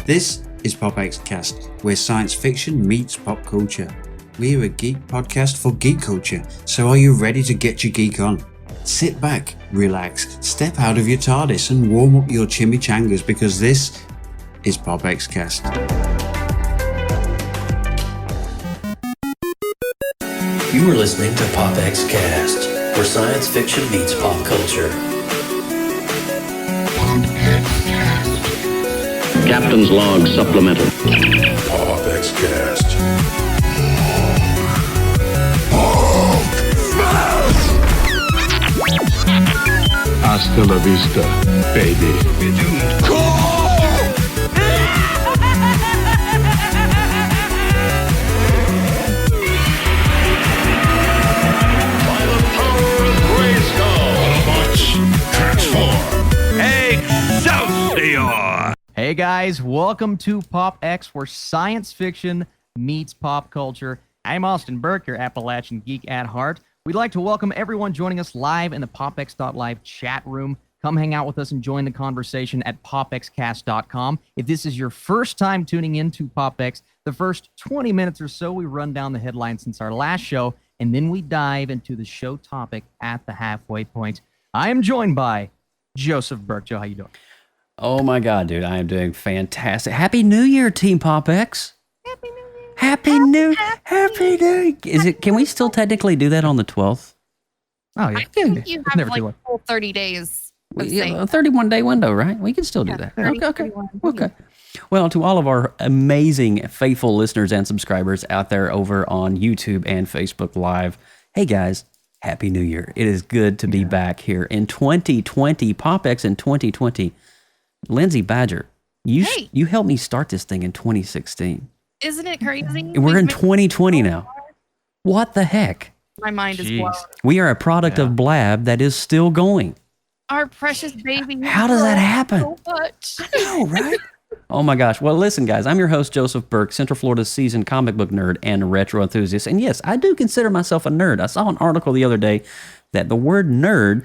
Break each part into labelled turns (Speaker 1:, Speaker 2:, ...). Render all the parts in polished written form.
Speaker 1: This is PopXcast, where science fiction meets pop culture. We're a geek podcast for geek culture, so are you ready to get your geek on? Sit back, relax, step out of your TARDIS and warm up your chimichangas because this is PopXcast.
Speaker 2: You are listening to PopXcast, where science fiction meets pop culture.
Speaker 3: Captain's log supplemental.
Speaker 4: PopXcast.
Speaker 5: Hasta la vista, baby.
Speaker 4: By the power of Grayskull, Autobots, transform.
Speaker 6: Excelsior! Hey guys, welcome to PopX, where science fiction meets pop culture. I'm Austin Burke, your Appalachian geek at heart. We'd like to welcome everyone joining us live in the PopX.live chat room. Come hang out with us and join the conversation at PopXcast.com. If this is your first time tuning in to PopX, the first 20 minutes or so, we run down the headlines since our last show, and then we dive into the show topic at the halfway point. I am joined by Joseph Burke. Joe, how you doing?
Speaker 7: Oh my God, dude, I am doing fantastic. Happy New Year, Team PopX.
Speaker 6: Happy New Year.
Speaker 7: Happy New Year. Is it? Can we still technically do that on the 12th?
Speaker 6: Oh, yeah.
Speaker 8: I think you have
Speaker 6: never
Speaker 8: like
Speaker 6: too late.
Speaker 8: full 30 days. Of
Speaker 7: Yeah,
Speaker 8: saying
Speaker 7: a 31-day window, right? We can still do that.
Speaker 8: 30,
Speaker 7: Okay.
Speaker 8: 31.
Speaker 7: Okay. Well, to all of our amazing, faithful listeners and subscribers out there over on YouTube and Facebook Live, hey guys, Happy New Year. It is good to be back here in 2020, PopX in 2020. Lindsay Badger, you helped me start this thing in 2016.
Speaker 8: Isn't it crazy?
Speaker 7: We're in 2020 now. What the heck?
Speaker 8: My mind is blown.
Speaker 7: We are a product of Blab that is still going.
Speaker 8: Our precious baby.
Speaker 7: How does that happen?
Speaker 8: So much.
Speaker 7: I know, right? Oh my gosh. Well, listen, guys, I'm your host, Joseph Burke, Central Florida's seasoned comic book nerd and retro enthusiast. And yes, I do consider myself a nerd. I saw an article the other day that the word nerd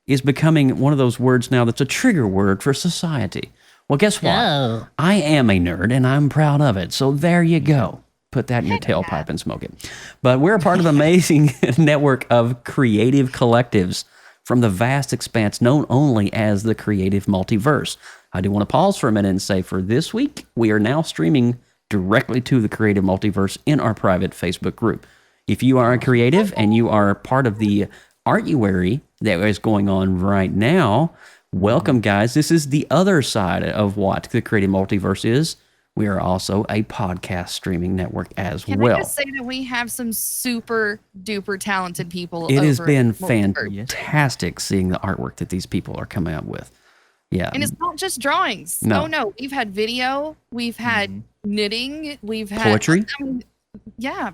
Speaker 7: is becoming one of those words now that's a trigger word for society. Well, guess what?
Speaker 8: Oh.
Speaker 7: I am a nerd, and I'm proud of it. So there you go. Put that in your tailpipe and smoke it. But we're a part of an amazing network of creative collectives from the vast expanse known only as the creative multiverse. I do want to pause for a minute and say for this week, we are now streaming directly to the creative multiverse in our private Facebook group. If you are a creative and you are part of the artuary that is going on right now, welcome, guys. This is the other side of what the creative multiverse is. We are also a podcast streaming network as
Speaker 8: Can
Speaker 7: well.
Speaker 8: I just say that we have some super duper talented people.
Speaker 7: It has
Speaker 8: over
Speaker 7: been
Speaker 8: at Multiverse.
Speaker 7: fantastic seeing the artwork that these people are coming up with. Yeah.
Speaker 8: And it's not just drawings.
Speaker 7: No.
Speaker 8: Oh, no. We've had video. We've had knitting. We've had
Speaker 7: Poetry.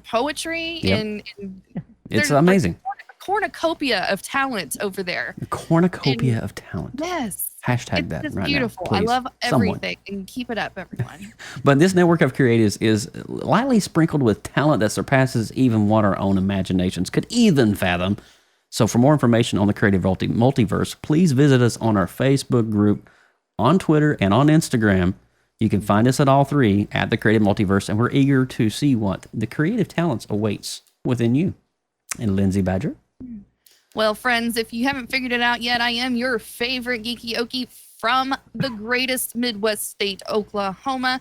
Speaker 8: Poetry.
Speaker 7: Yep.
Speaker 8: And
Speaker 7: It's
Speaker 8: there's
Speaker 7: amazing.
Speaker 8: a cornucopia of talent over there.
Speaker 7: A cornucopia of talent.
Speaker 8: Yes.
Speaker 7: Hashtag
Speaker 8: It's
Speaker 7: that
Speaker 8: just
Speaker 7: right
Speaker 8: beautiful.
Speaker 7: now,
Speaker 8: I
Speaker 7: please.
Speaker 8: love
Speaker 7: Someone.
Speaker 8: everything. And keep it up, everyone.
Speaker 7: But this network of creatives is lightly sprinkled with talent that surpasses even what our own imaginations could even fathom. So for more information on the Creative Multiverse, please visit us on our Facebook group, on Twitter, and on Instagram. You can find us at all three at the Creative Multiverse, and we're eager to see what the creative talents awaits within you. And Lindsay Badger?
Speaker 8: Well, friends, if you haven't figured it out yet, I am your favorite geeky okie from the greatest Midwest state, Oklahoma.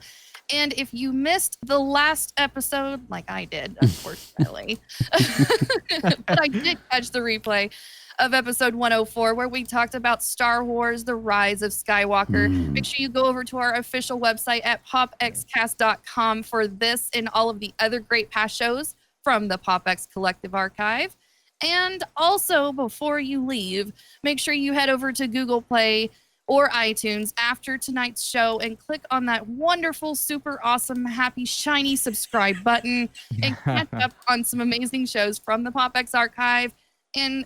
Speaker 8: And if you missed the last episode, like I did, unfortunately, but I did catch the replay of episode 104, where we talked about Star Wars, The Rise of Skywalker. Make sure you go over to our official website at popxcast.com for this and all of the other great past shows from the PopX Collective Archive. And also, before you leave, make sure you head over to Google Play or iTunes after tonight's show and click on that wonderful, super awesome, happy, shiny subscribe button and catch up on some amazing shows from the PopX Archive. And,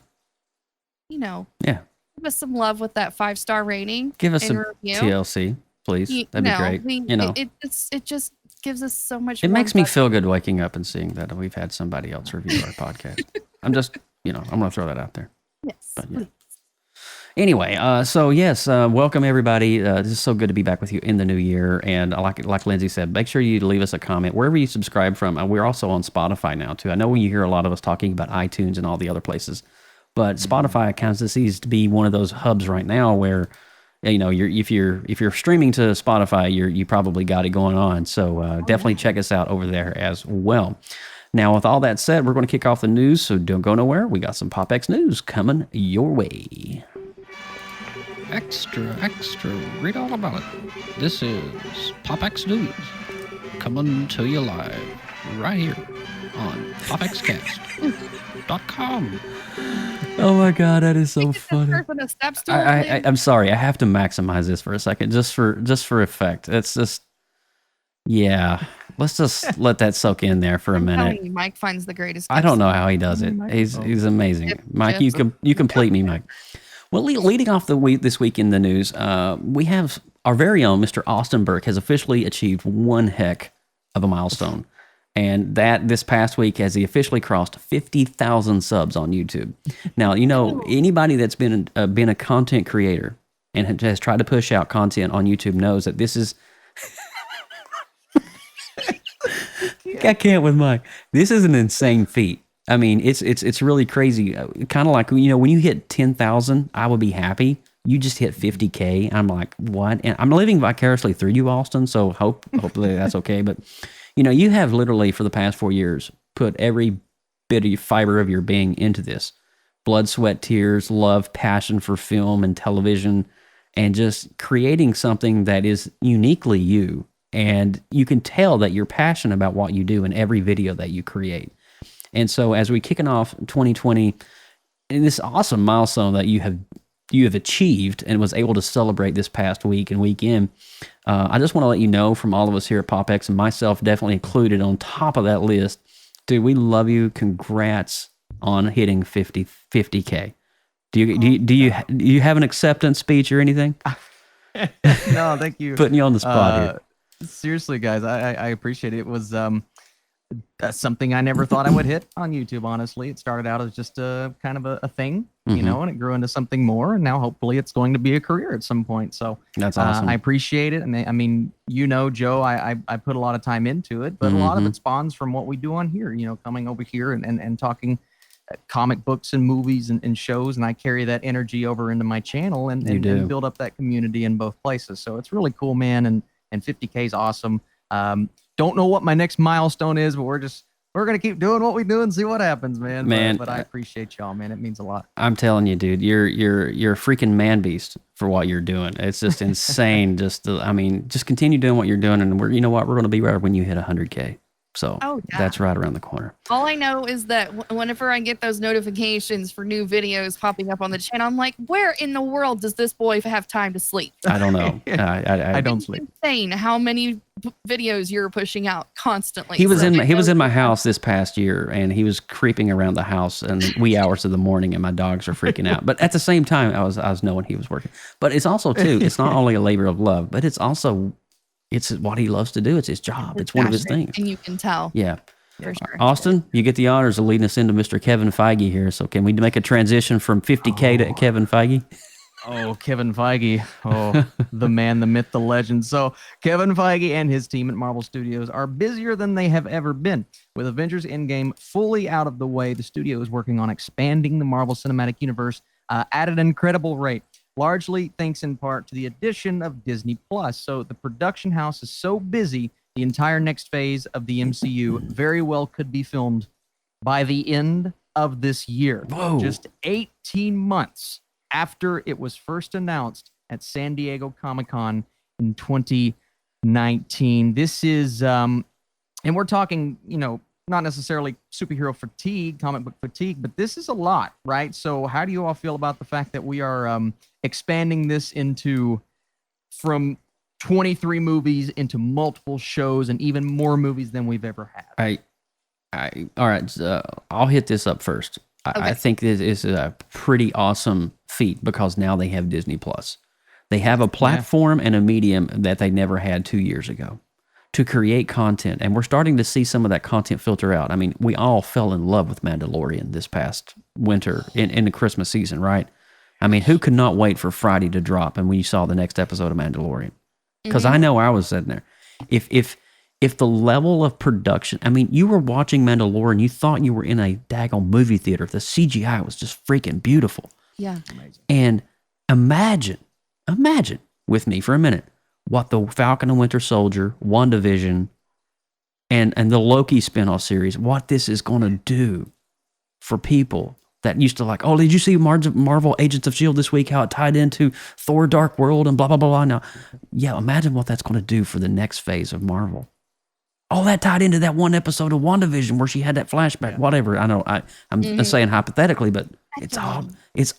Speaker 8: you know, give us some love with that 5-star rating.
Speaker 7: Give us
Speaker 8: and
Speaker 7: some
Speaker 8: review.
Speaker 7: TLC, please. That'd be great.
Speaker 8: It just gives us so much.
Speaker 7: It makes me feel good waking up and seeing that we've had somebody else review our podcast. I'm just, I'm going to throw that out there.
Speaker 8: Yes.
Speaker 7: But, yeah. Anyway, so yes, welcome everybody. This is so good to be back with you in the new year. And like Lindsay said, make sure you leave us a comment wherever you subscribe from. We're also on Spotify now too. I know when you hear a lot of us talking about iTunes and all the other places, but Spotify kind of seems to be one of those hubs right now where, if you're streaming to Spotify, you probably got it going on. So definitely check us out over there as well. Now, with all that said, we're going to kick off the news, so don't go nowhere. We got some PopX news coming your way.
Speaker 9: Extra, read all about it. This is PopX News, coming to you live right here on PopXcast.com.
Speaker 7: Oh my God, that is so funny. I'm sorry, I have to maximize this for a second, just for effect. It's just, yeah. Let's just let that soak in there for a minute.
Speaker 8: Mike finds the greatest.
Speaker 7: I don't know how he does it. He's amazing. Mike, you complete me, Mike. Well, leading off this week in the news, we have our very own Mr. Austin Burke has officially achieved one heck of a milestone. And that this past week has he officially crossed 50,000 subs on YouTube. Now, anybody that's been a content creator and has tried to push out content on YouTube knows that this is... I can't with Mike. This is an insane feat. I mean, it's really crazy. Kind of like, when you hit 10,000, I would be happy. You just hit 50K. I'm like, what? And I'm living vicariously through you, Austin. So hopefully that's okay. But you have literally for the past 4 years put every bit of fiber of your being into this. Blood, sweat, tears, love, passion for film and television, and just creating something that is uniquely you. And you can tell that you're passionate about what you do in every video that you create. And so as we kicking off 2020, in this awesome milestone that you have achieved and was able to celebrate this past week and weekend, I just want to let you know from all of us here at PopX, and myself definitely included on top of that list, dude, we love you. Congrats on hitting 50K. Do you have an acceptance speech or anything?
Speaker 6: No, thank you.
Speaker 7: Putting you on the spot here.
Speaker 6: Seriously, guys, I appreciate it. It was something I never thought I would hit on YouTube, honestly. It started out as just a kind of a thing, and it grew into something more, and now hopefully it's going to be a career at some point. So
Speaker 7: that's awesome.
Speaker 6: I appreciate it. And I mean, Joe, I put a lot of time into it, but a lot of it spawns from what we do on here, coming over here and talking comic books and movies and shows, and I carry that energy over into my channel and build up that community in both places. So it's really cool, man, and 50K is awesome. Don't know what my next milestone is, but we're gonna keep doing what we do and see what happens, man. But I appreciate y'all, man. It means a lot.
Speaker 7: I'm telling you, dude, you're a freaking man beast for what you're doing. It's just insane. Just continue doing what you're doing, and we're gonna be right when you hit 100K. So that's right around the corner.
Speaker 8: All I know is that whenever I get those notifications for new videos popping up on the channel, I'm like, where in the world does this boy have time to sleep?
Speaker 7: I don't know. I don't sleep.
Speaker 8: It's insane how many videos you're pushing out constantly.
Speaker 7: He was in my house this past year, and he was creeping around the house in the wee hours of the morning, and my dogs are freaking out. But at the same time, I was knowing he was working. But it's also too, it's not only a labor of love, but it's also what he loves to do. It's his job. It's one of his things.
Speaker 8: And you can tell.
Speaker 7: Yeah.
Speaker 8: For sure.
Speaker 7: Austin, you get the honors of leading us into Mr. Kevin Feige here. So can we make a transition from 50K to Kevin Feige?
Speaker 6: Oh, Kevin Feige. Oh, the man, the myth, the legend. So Kevin Feige and his team at Marvel Studios are busier than they have ever been. With Avengers Endgame fully out of the way, the studio is working on expanding the Marvel Cinematic Universe at an incredible rate. Largely thanks in part to the addition of Disney Plus. So the production house is so busy, the entire next phase of the MCU very well could be filmed by the end of this year.
Speaker 7: Whoa.
Speaker 6: Just 18 months after it was first announced at San Diego Comic-Con in 2019. This is, and we're talking, not necessarily superhero fatigue, comic book fatigue, but this is a lot, right? So how do you all feel about the fact that we are expanding this from 23 movies into multiple shows and even more movies than we've ever had?
Speaker 7: All right, I'll hit this up first. I think this is a pretty awesome feat because now they have Disney Plus. They have a platform and a medium that they never had 2 years ago. to create content, and we're starting to see some of that content filter out. I mean, we all fell in love with Mandalorian this past winter in the Christmas season, right? I mean, who could not wait for Friday to drop and we saw the next episode of Mandalorian? Because I know I was sitting there. If the level of production, I mean, you were watching Mandalorian, you thought you were in a daggone movie theater. The CGI was just freaking beautiful.
Speaker 8: Yeah.
Speaker 7: And imagine with me for a minute what the Falcon and Winter Soldier, WandaVision, and the Loki spinoff series, what this is going to do for people that used to like, oh, did you see Marvel Agents of S.H.I.E.L.D. this week, how it tied into Thor Dark World and blah, blah, blah, blah. Now, yeah, imagine what that's going to do for the next phase of Marvel. All that tied into that one episode of WandaVision where she had that flashback, whatever. I know I'm saying hypothetically, but it's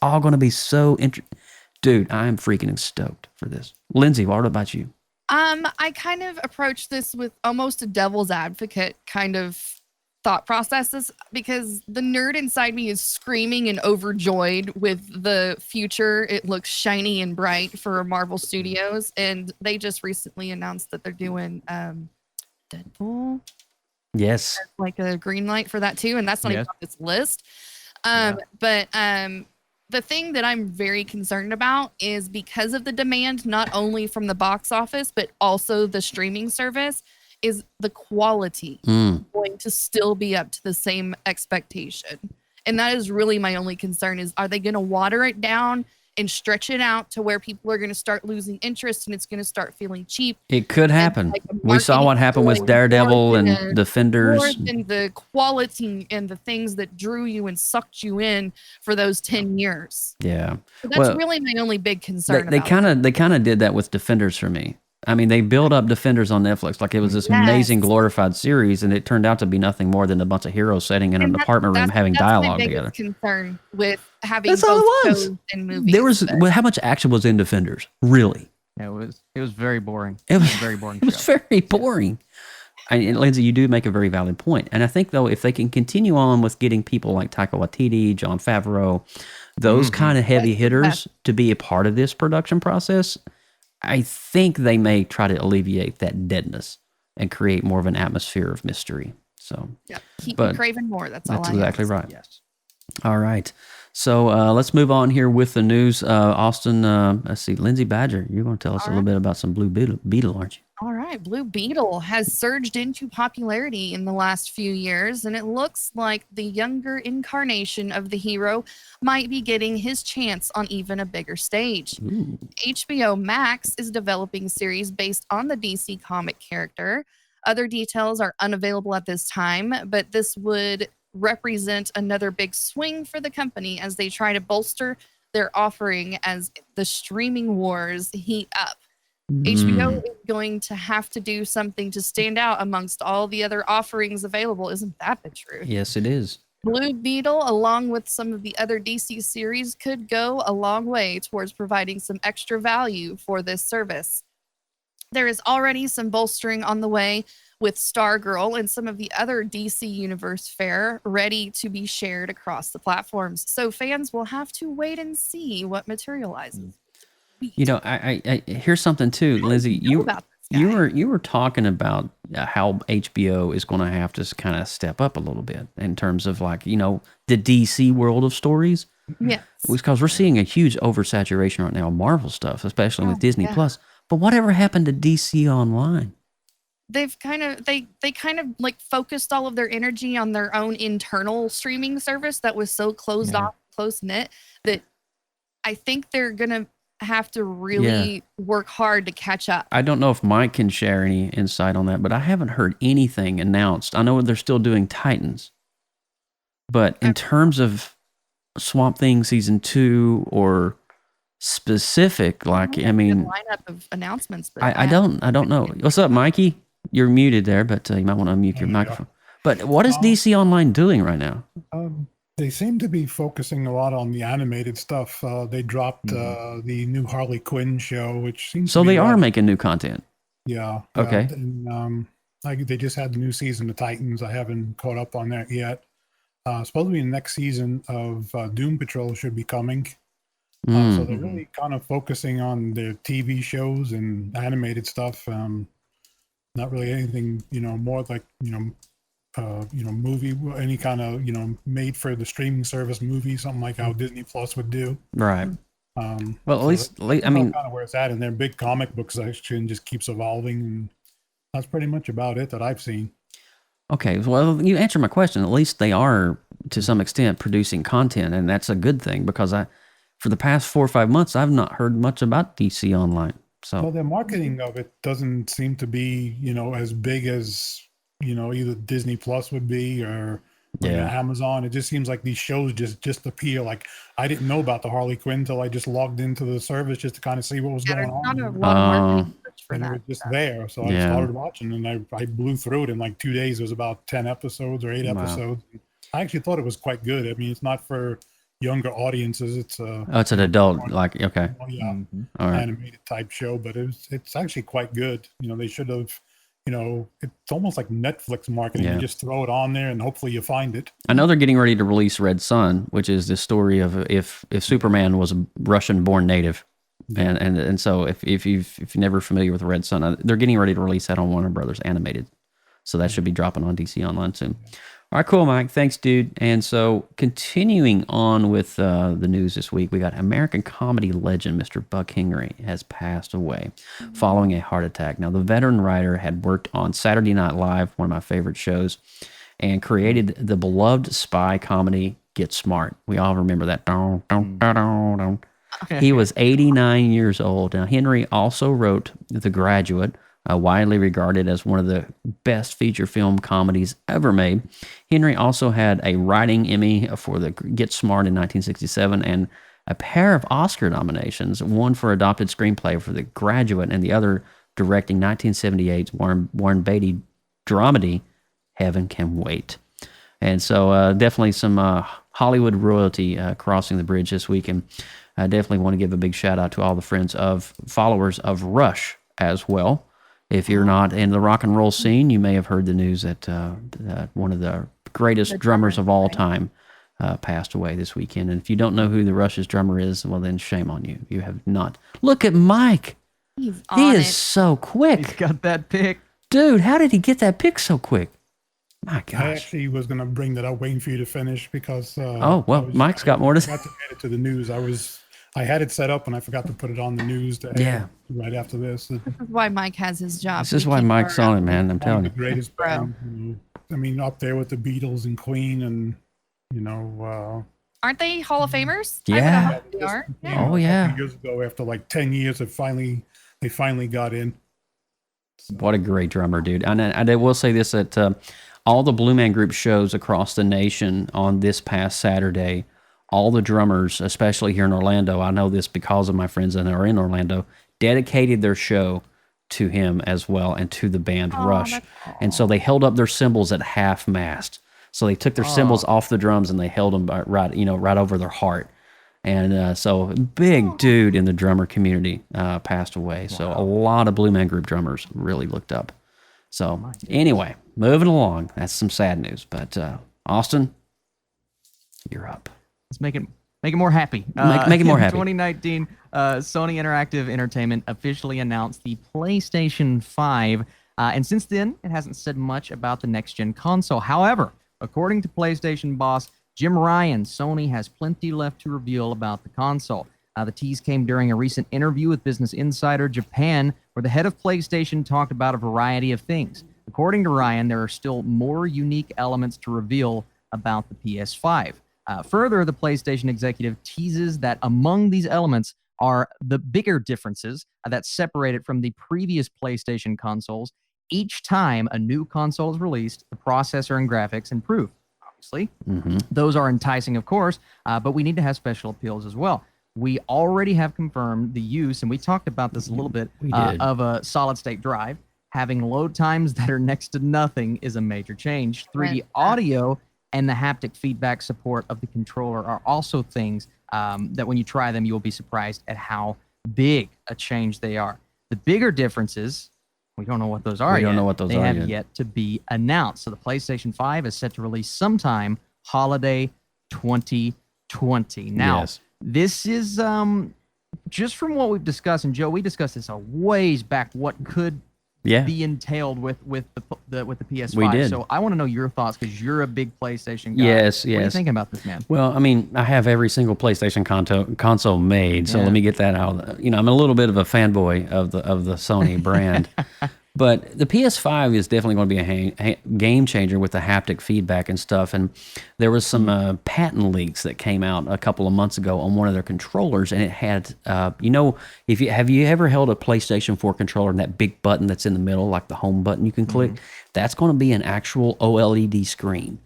Speaker 7: all going to be so interesting. Dude, I am freaking stoked for this. Lindsay, what about you?
Speaker 8: I kind of approach this with almost a devil's advocate kind of thought processes, because the nerd inside me is screaming and overjoyed with the future. It looks shiny and bright for Marvel Studios, and they just recently announced that they're doing Deadpool.
Speaker 7: Yes.
Speaker 8: Like a green light for that too, and that's not even on this list. But the thing that I'm very concerned about is because of the demand, not only from the box office, but also the streaming service, is the quality going to still be up to the same expectation? And that is really my only concern is, are they going to water it down and stretch it out to where people are going to start losing interest and it's going to start feeling cheap?
Speaker 7: It could happen. We saw what happened with Daredevil and Defenders.
Speaker 8: More than the quality and the things that drew you and sucked you in for those 10 years.
Speaker 7: Yeah.
Speaker 8: So that's really my only big concern.
Speaker 7: They kind of did that with Defenders for me. I mean, they built up Defenders on Netflix like it was this amazing glorified series, and it turned out to be nothing more than a bunch of heroes sitting in an apartment room having dialogue together.
Speaker 8: That's my biggest concern with having both shows and movies.
Speaker 7: There was how much action was in Defenders? Really?
Speaker 6: Yeah, it was very boring. It was very boring.
Speaker 7: It was very boring. And Lindsay, you do make a very valid point. And I think, though, if they can continue on with getting people like Taika Waititi, Jon Favreau, those kind of heavy hitters to be a part of this production process, I think they may try to alleviate that deadness and create more of an atmosphere of mystery. So,
Speaker 8: keep me craving more. That's all I have.
Speaker 7: That's exactly right.
Speaker 6: Yes.
Speaker 7: All right. So let's move on here with the news. Austin, let's see, Lindsay Badger, you're going to tell us a little bit about some Blue Beetle, aren't you?
Speaker 8: All right. Blue Beetle has surged into popularity in the last few years, and it looks like the younger incarnation of the hero might be getting his chance on even a bigger stage.
Speaker 7: Ooh.
Speaker 8: HBO Max is developing a series based on the DC comic character. Other details are unavailable at this time, but this would represent another big swing for the company as they try to bolster their offering as the streaming wars heat up. HBO is going to have to do something to stand out amongst all the other offerings available. Isn't that the truth?
Speaker 7: Yes, it is.
Speaker 8: Blue Beetle, along with some of the other DC series, could go a long way towards providing some extra value for this service. There is already some bolstering on the way with Stargirl and some of the other DC Universe fare ready to be shared across the platforms. So fans will have to wait and see what materializes.
Speaker 7: You know, I here's something too, Lizzie. You were talking about how HBO is going to have to kind of step up a little bit in terms of like, you know, the DC world of stories.
Speaker 8: Yes.
Speaker 7: Because we're seeing a huge oversaturation right now of Marvel stuff, especially with Disney Plus. But whatever happened to DC Online?
Speaker 8: They've kind of they kind of like focused all of their energy on their own internal streaming service that was so closed off, close knit, that I think they're gonna have to really work hard to catch up.
Speaker 7: I don't know if Mike can share any insight on that, but I haven't heard anything announced. I know they're still doing Titans, but in terms of Swamp Thing season 2 or specific, like I mean,
Speaker 8: lineup of announcements. But
Speaker 7: I don't know. What's up, Mikey? You're muted there, but you might want to unmute your microphone. But what is DC Online doing right now?
Speaker 10: They seem to be focusing a lot on the animated stuff. They dropped the new Harley Quinn show, which seems
Speaker 7: so they are making new content.
Speaker 10: Yeah.
Speaker 7: Okay.
Speaker 10: And they just had the new season of Titans. I haven't caught up on that yet. Supposedly the next season of Doom Patrol should be coming. So they're really kind of focusing on their TV shows and animated stuff. Not really anything, more like, movie, any kind of, made for the streaming service movie, something like how Disney Plus would do.
Speaker 7: Right. Well, at least, I mean,
Speaker 10: kind of where it's at in their big comic book section just keeps evolving, and that's pretty much about it that I've seen.
Speaker 7: Okay, well, you answered my question. At least they are, to some extent, producing content, and that's a good thing because for the past 4 or 5 months, I've not heard much about DC Online. So,
Speaker 10: well, their marketing of it doesn't seem to be, as big as, either Disney Plus would be or Amazon. It just seems like these shows just appear. Like I didn't know about the Harley Quinn until I just logged into the service just to kind of see what was going on.
Speaker 8: Not a lot of marketing for
Speaker 10: and
Speaker 8: that.
Speaker 10: it was just there, so I started watching, and I blew through it in like 2 days. It was about 10 episodes or 8 episodes. I actually thought it was quite good. I mean, it's not for younger audiences. It's
Speaker 7: it's an adult, okay.
Speaker 10: Animated type show, but it's actually quite good. They should have. It's almost like Netflix marketing. You just throw it on there, and hopefully you find it.
Speaker 7: I know they're getting ready to release Red Sun, which is the story of if Superman was a Russian-born native. And so if you're never familiar with Red Sun, they're getting ready to release that on Warner Brothers Animated. So that should be dropping on DC Online soon. All right, cool, Mike. Thanks, dude. And so continuing on with the news this week, we got American comedy legend Mr. Buck Henry has passed away following a heart attack. Now, the veteran writer had worked on Saturday Night Live, one of my favorite shows, and created the beloved spy comedy Get Smart. We all remember that. He was 89 years old. Now, Henry also wrote The Graduate, widely regarded as one of the best feature film comedies ever made. Henry also had a writing Emmy for the Get Smart in 1967 and a pair of Oscar nominations, one for adopted screenplay for The Graduate and the other directing 1978's Warren Beatty dramedy Heaven Can Wait. And so definitely some Hollywood royalty crossing the bridge this week. And I definitely want to give a big shout out to all the followers of Rush as well. If you're not in the rock and roll scene, you may have heard the news that one of the greatest drummers of all time passed away this weekend. And if you don't know who the Rush's drummer is, well, then shame on you. You have not. Look at Mike. He is so quick.
Speaker 6: He's got that pick.
Speaker 7: Dude, how did he get that pick so quick? My gosh.
Speaker 10: I actually was going to bring that up, waiting for you to finish because...
Speaker 7: Mike's got more to say.
Speaker 10: I forgot to add it to the news. I had it set up and I forgot to put it on the news right after this.
Speaker 8: This is why Mike has his job.
Speaker 7: This is why Mike's on it, man. I'm telling you.
Speaker 10: The greatest band. I mean, up there with the Beatles and Queen and,
Speaker 8: aren't they Hall of Famers?
Speaker 7: Yeah.
Speaker 8: They are.
Speaker 7: Yeah. Oh, yeah.
Speaker 10: Years ago, after like 10 years, they finally got in.
Speaker 7: What a great drummer, dude. And I will say this, that all the Blue Man Group shows across the nation on this past Saturday, all the drummers, especially here in Orlando, I know this because of my friends that are in Orlando, dedicated their show to him as well and to the band Rush. And so they held up their cymbals at half mast. So they took their cymbals off the drums and they held them right over their heart. And so big dude in the drummer community passed away. So a lot of Blue Man Group drummers really looked up. So anyway, moving along. That's some sad news. But Austin, you're up.
Speaker 6: Let's make it more happy.
Speaker 7: Make it more happy.
Speaker 6: 2019, Sony Interactive Entertainment officially announced the PlayStation 5. And since then, it hasn't said much about the next-gen console. However, according to PlayStation boss Jim Ryan, Sony has plenty left to reveal about the console. The tease came during a recent interview with Business Insider Japan, where the head of PlayStation talked about a variety of things. According to Ryan, there are still more unique elements to reveal about the PS5. Further, the PlayStation executive teases that among these elements are the bigger differences that separate it from the previous PlayStation consoles. Each time a new console is released, the processor and graphics improve. Obviously, those are enticing, of course, but we need to have special appeals as well. We already have confirmed the use, and we talked about this a little bit, of a solid-state drive. Having load times that are next to nothing is a major change. 3D audio and the haptic feedback support of the controller are also things that when you try them, you will be surprised at how big a change they are. The bigger differences, we don't know what those are yet.
Speaker 7: We don't know what those
Speaker 6: they
Speaker 7: are
Speaker 6: have yet to be announced. So the PlayStation 5 is set to release sometime holiday 2020. Now, this is just from what we've discussed, and Joe, we discussed this a ways back, what could be entailed with the PS5.
Speaker 7: We did.
Speaker 6: So I want to know your thoughts because you're a big PlayStation guy.
Speaker 7: Yes,
Speaker 6: What are you thinking about this, man?
Speaker 7: Well, I mean, I have every single PlayStation console made, so let me get that out. You know, I'm a little bit of a fanboy of the Sony brand. But the PS5 is definitely going to be a game changer with the haptic feedback and stuff. And there was some patent leaks that came out a couple of months ago on one of their controllers, and it had, have you ever held a PlayStation 4 controller and that big button that's in the middle, like the home button you can click? That's going to be an actual OLED screen.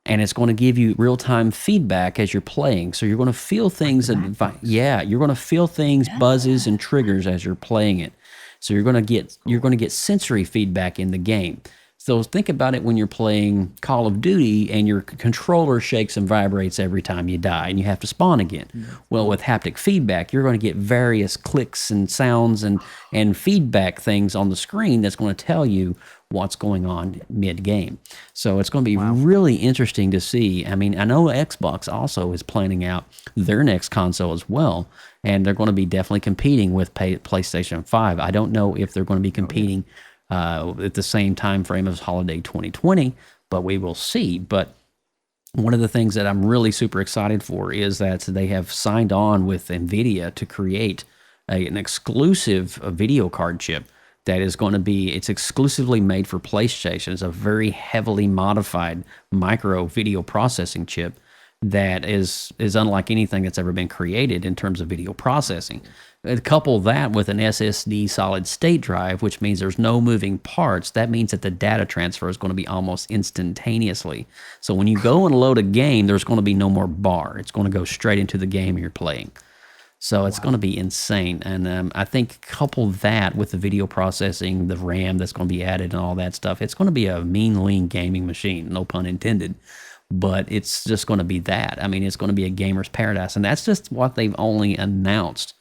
Speaker 7: And it's going to give you real-time feedback as you're playing. So you're going to feel things you're going to feel things, buzzes, and triggers as you're playing it. So you're going to get sensory feedback in the game. So think about it when you're playing Call of Duty and your controller shakes and vibrates every time you die and you have to spawn again. Well, with haptic feedback, you're going to get various clicks and sounds and feedback things on the screen that's going to tell you what's going on mid-game. So it's going to be really interesting to see. I mean, I know Xbox also is planning out their next console as well, and they're going to be definitely competing with PlayStation 5. I don't know if they're going to be competing at the same time frame as holiday 2020, but we will see. But one of the things that I'm really super excited for is that they have signed on with NVIDIA to create an exclusive video card chip that is going to be, it's exclusively made for PlayStation. It's a very heavily modified micro video processing chip that is unlike anything that's ever been created in terms of video processing. Couple that with an SSD solid state drive, which means there's no moving parts. That means that the data transfer is going to be almost instantaneously. So when you go and load a game, there's going to be no more bar. It's going to go straight into the game you're playing. So it's going to be insane. And I think couple that with the video processing, the RAM that's going to be added and all that stuff, it's going to be a mean, lean gaming machine, no pun intended. But it's just going to be that. I mean, it's going to be a gamer's paradise. And that's just what they've only announced.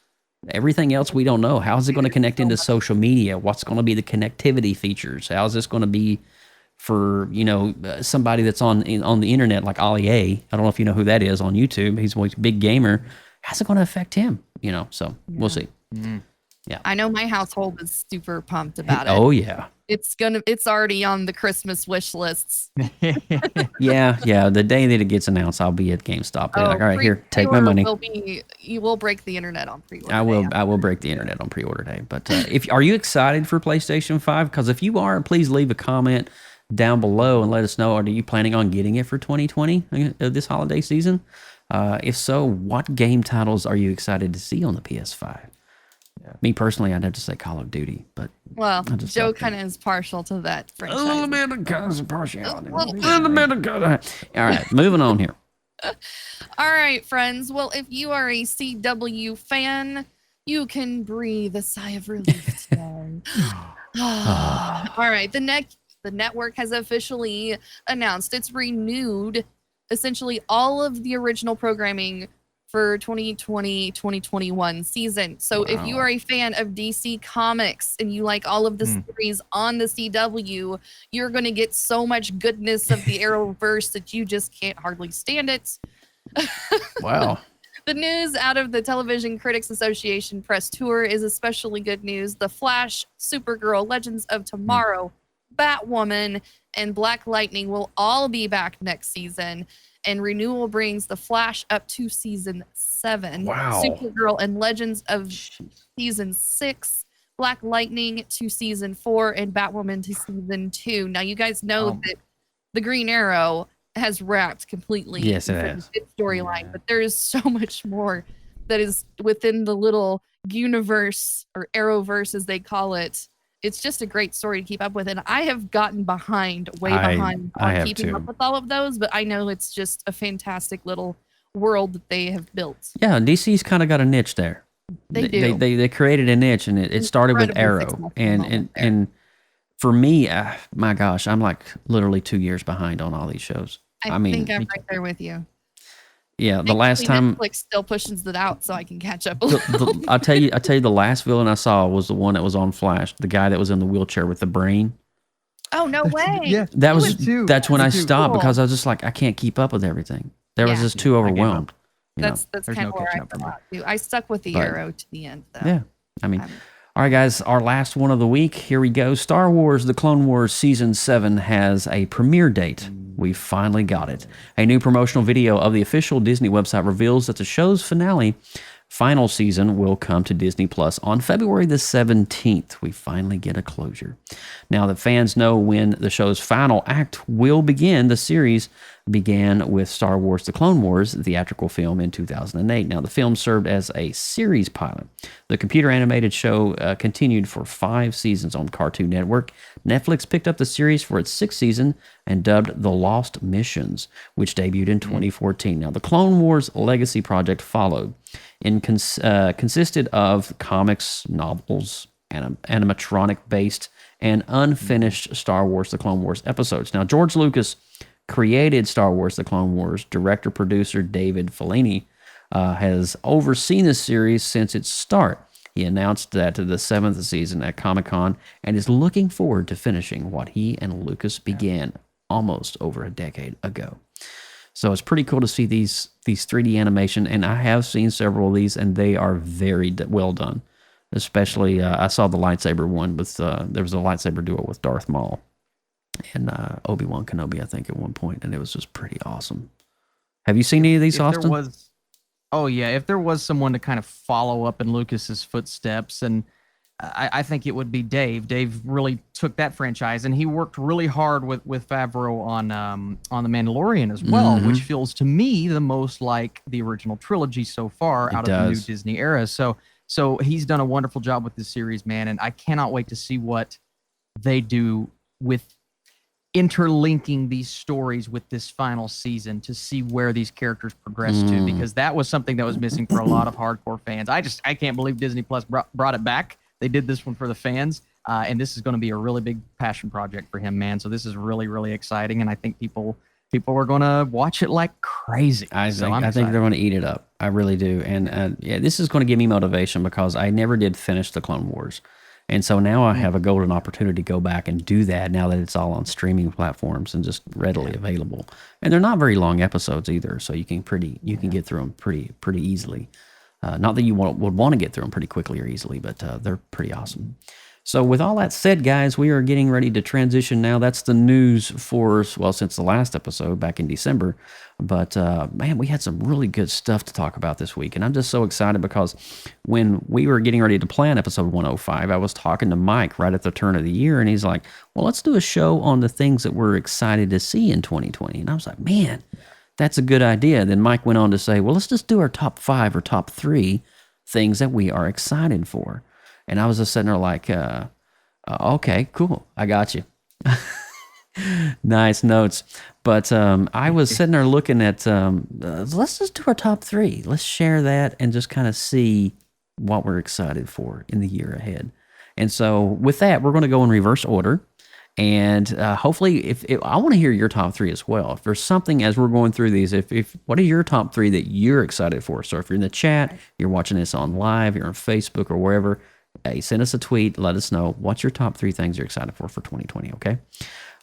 Speaker 7: Everything else we don't know. How is it going to connect into social media? What's going to be the connectivity features? How is this going to be for, somebody that's on the internet like Ali A? I don't know if you know who that is on YouTube. He's a big gamer. How's it going to affect him? So we'll see. Yeah.
Speaker 8: I know my household is super pumped about it.
Speaker 7: Oh yeah.
Speaker 8: It's already on the Christmas wish lists.
Speaker 7: Yeah. The day that it gets announced, I'll be at GameStop. All right, here, take my money.
Speaker 8: You will break the internet on pre-order.
Speaker 7: I will break the internet on pre-order day. But are you excited for PlayStation 5? Because if you are, please leave a comment down below and let us know. Are you planning on getting it for 2020 this holiday season? If so, what game titles are you excited to see on the PS5? Me personally, I'd have to say Call of Duty, but
Speaker 8: Joe kind of is partial to that franchise.
Speaker 7: A little bit of partiality. All right, moving on here.
Speaker 8: All right, friends. Well, if you are a CW fan, you can breathe a sigh of relief today. All right, the network has officially announced it's renewed essentially all of the original programming for 2020-2021 season. So if you are a fan of DC Comics and you like all of the series on the CW, you're going to get so much goodness of the Arrowverse that you just can't hardly stand it.
Speaker 7: Wow.
Speaker 8: The news out of the Television Critics Association press tour is especially good news. The Flash, Supergirl, Legends of Tomorrow, Batwoman, and Black Lightning will all be back next season. And renewal brings The Flash up to season 7.
Speaker 7: Wow.
Speaker 8: Supergirl and Legends of season 6. Black Lightning to season 4. And Batwoman to season 2. Now, you guys know that the Green Arrow has wrapped completely.
Speaker 7: Yes, it has.
Speaker 8: Its storyline. But there is so much more that is within the little universe, or Arrowverse as they call it. It's just a great story to keep up with. And I have gotten behind on keeping up with all of those, but I know it's just a fantastic little world that they have built.
Speaker 7: Yeah, DC's kind of got a niche there.
Speaker 8: They do.
Speaker 7: They created a niche, and it started with Arrow. And for me, my gosh, I'm like literally 2 years behind on all these shows.
Speaker 8: I think I'm right there with you.
Speaker 7: Yeah, the last time
Speaker 8: Netflix still pushes it out so I can catch up.
Speaker 7: I'll tell you, the last villain I saw was the one that was on Flash, the guy that was in the wheelchair with the brain.
Speaker 8: Oh no way!
Speaker 6: Yeah,
Speaker 7: that's when I stopped because I was just like, I can't keep up with everything. There was just too overwhelmed.
Speaker 8: That's kind of where I fell out too. I stuck with the Arrow to the end though.
Speaker 7: Yeah, I mean, All right, guys, our last one of the week. Here we go. Star Wars The Clone Wars Season 7 has a premiere date. We finally got it. A new promotional video of the official Disney website reveals that the show's final season will come to Disney Plus on February the 17th. We finally get a closure. Now that fans know when the show's final act will begin, the series began with Star Wars The Clone Wars, the theatrical film in 2008. Now, the film served as a series pilot. The computer animated show continued for 5 seasons on Cartoon Network. Netflix picked up the series for its 6th season and dubbed The Lost Missions, which debuted in 2014. Now, the Clone Wars Legacy project followed and consisted of comics, novels, animatronic-based, and unfinished Star Wars The Clone Wars episodes. Now, George Lucas created Star Wars The Clone Wars. Director-producer David Filoni has overseen the series since its start. He announced that the 7th season at Comic-Con and is looking forward to finishing what he and Lucas began almost over a decade ago. So it's pretty cool to see these 3D animation, and I have seen several of these, and they are very well done. Especially, I saw the lightsaber one with there was a lightsaber duel with Darth Maul and Obi-Wan Kenobi, I think, at one point, and it was just pretty awesome. Have you seen any of these, Austin?
Speaker 6: If there was someone to kind of follow up in Lucas's footsteps, and I think it would be Dave. Dave really took that franchise, and he worked really hard with Favreau on The Mandalorian as well, which feels to me the most like the original trilogy so far out of the new Disney era. So he's done a wonderful job with this series, man, and I cannot wait to see what they do with interlinking these stories with this final season to see where these characters progress to, because that was something that was missing for a lot of hardcore fans. I can't believe Disney Plus brought it back. They did this one for the fans, and this is going to be a really big passion project for him, man. So this is really, really exciting, and I think people are going to watch it like crazy. I
Speaker 7: think they're going to eat it up. I really do. And this is going to give me motivation because I never did finish the Clone Wars. And so now I have a golden opportunity to go back and do that now that it's all on streaming platforms and just readily available. And they're not very long episodes either, so you can get through them pretty easily. Not that you would want to get through them pretty quickly or easily, but they're pretty awesome. So with all that said, guys, we are getting ready to transition now. That's the news for, since the last episode back in December. But, man, we had some really good stuff to talk about this week. And I'm just so excited because when we were getting ready to plan episode 105, I was talking to Mike right at the turn of the year. And he's like, well, let's do a show on the things that we're excited to see in 2020. And I was like, man, that's a good idea. Then Mike went on to say, well, let's just do our top 5 or top 3 things that we are excited for. And I was just sitting there like, okay, cool. I got you. Nice notes. But I was sitting there looking at, let's just do our top 3. Let's share that and just kind of see what we're excited for in the year ahead. And so with that, we're going to go in reverse order. And hopefully, if I want to hear your top 3 as well. If there's something as we're going through these, if what are your top 3 that you're excited for? So if you're in the chat, you're watching this on live, you're on Facebook or wherever, hey, send us a tweet. Let us know what's your top 3 things you're excited for 2020. Okay.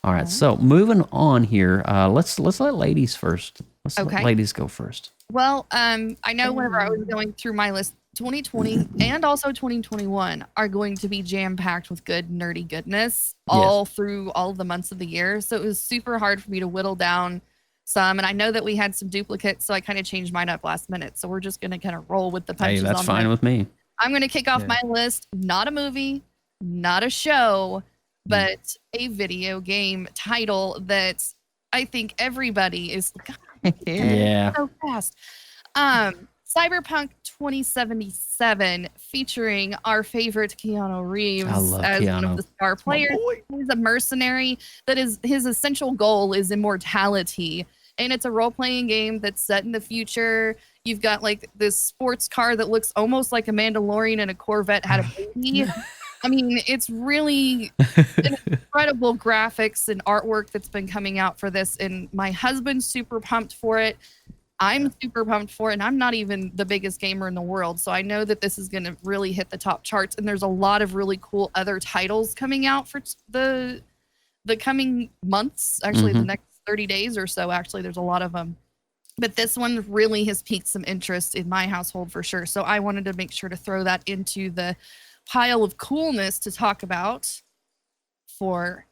Speaker 7: All right. So moving on here, let's let ladies first. Let ladies go first.
Speaker 8: Well, I know whenever I was going through my list, 2020 and also 2021 are going to be jam-packed with good nerdy goodness all through all of the months of the year. So it was super hard for me to whittle down some. And I know that we had some duplicates, so I kind of changed mine up last minute. So we're just going to kind of roll with the punches.
Speaker 7: Hey, that's fine with me.
Speaker 8: I'm going to kick off my list. Not a movie, not a show, but a video game title that I think everybody is so fast. Cyberpunk 2077, featuring our favorite Keanu Reeves as one of the star players. He's a mercenary that is his essential goal is immortality. And it's a role-playing game that's set in the future. You've got like this sports car that looks almost like a Mandalorian and a Corvette had a baby. I mean, it's really an incredible graphics and artwork that's been coming out for this. And my husband's super pumped for it. I'm super pumped for it. And I'm not even the biggest gamer in the world. So I know that this is going to really hit the top charts. And there's a lot of really cool other titles coming out for the coming months. Actually, the next 30 days or so. Actually, there's a lot of them. But this one really has piqued some interest in my household for sure. So I wanted to make sure to throw that into the pile of coolness to talk about for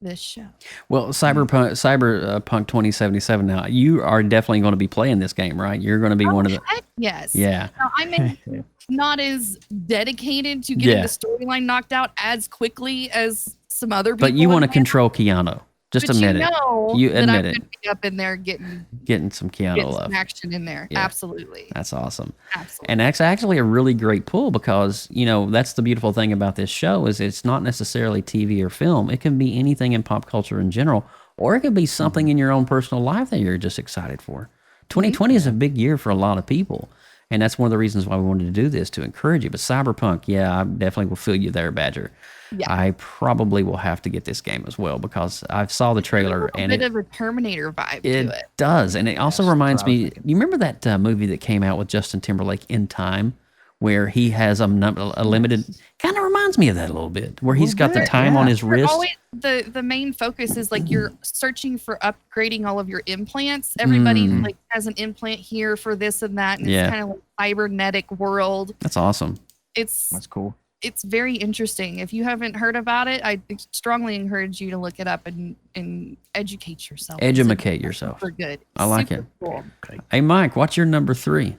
Speaker 8: this show.
Speaker 7: Well, Cyberpunk 2077. Now, you are definitely going to be playing this game, right? You're going to be one of the.
Speaker 8: Heck yes.
Speaker 7: Yeah.
Speaker 8: Now, I'm not as dedicated to getting the storyline knocked out as quickly as some other people.
Speaker 7: But you want to control Keanu. Just admit it. You admit it.
Speaker 8: Be up in there getting
Speaker 7: some Keanu love.
Speaker 8: Some action in there. Yeah. Absolutely.
Speaker 7: That's awesome.
Speaker 8: Absolutely.
Speaker 7: And that's actually a really great pull because, that's the beautiful thing about this show is it's not necessarily TV or film. It can be anything in pop culture in general, or it could be something in your own personal life that you're just excited for. 2020 is a big year for a lot of people. And that's one of the reasons why we wanted to do this, to encourage you. But Cyberpunk, I definitely will feel you there, Badger. Yeah. I probably will have to get this game as well because I saw the trailer and
Speaker 8: a bit of a Terminator vibe to it.
Speaker 7: It does. And it also reminds me, you remember that movie that came out with Justin Timberlake, In Time, where he has a limited, kind of reminds me of that a little bit, where he's got the time on his wrist.
Speaker 8: Always, the main focus is like you're searching for upgrading all of your implants. Everybody like has an implant here for this and that, and it's kind of like cybernetic world.
Speaker 7: That's awesome.
Speaker 6: That's cool.
Speaker 8: It's very interesting. If you haven't heard about it, I strongly encourage you to look it up and educate yourself.
Speaker 7: Educate yourself.
Speaker 8: For good.
Speaker 7: I like it. Cool. Hey, Mike, what's your number 3?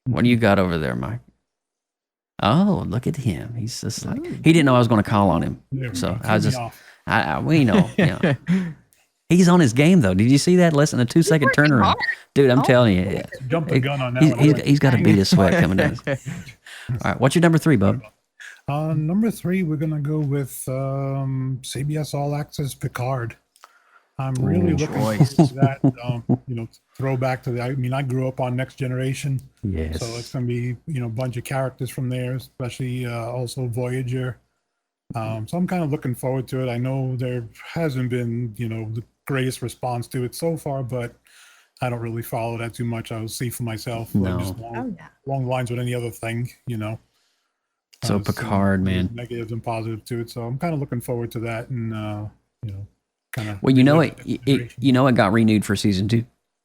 Speaker 7: What do you got over there, Mike? Oh, look at him. He's just like, he didn't know I was going to call on him. So I was just, we know. He's on his game, though. Did you see that? Less than a 2-second turnaround. Hard. Dude, I'm telling you.
Speaker 10: Jump the gun on that.
Speaker 7: He's got to beat his sweat coming down. All right, what's your number 3, bub?
Speaker 10: Number 3, we're going to go with CBS All Access Picard. I'm really looking forward to that. Throwback to I grew up on Next Generation.
Speaker 7: Yes.
Speaker 10: So it's going to be, a bunch of characters from there, especially also Voyager. So I'm kind of looking forward to it. I know there hasn't been, the greatest response to it so far, but I don't really follow that too much. I'll see for myself.
Speaker 7: No.
Speaker 10: Just along the lines with any other thing,
Speaker 7: So Picard, man.
Speaker 10: Negatives and positive to it. So I'm kind of looking forward to that, and kind of.
Speaker 7: Well, it got renewed for season 2.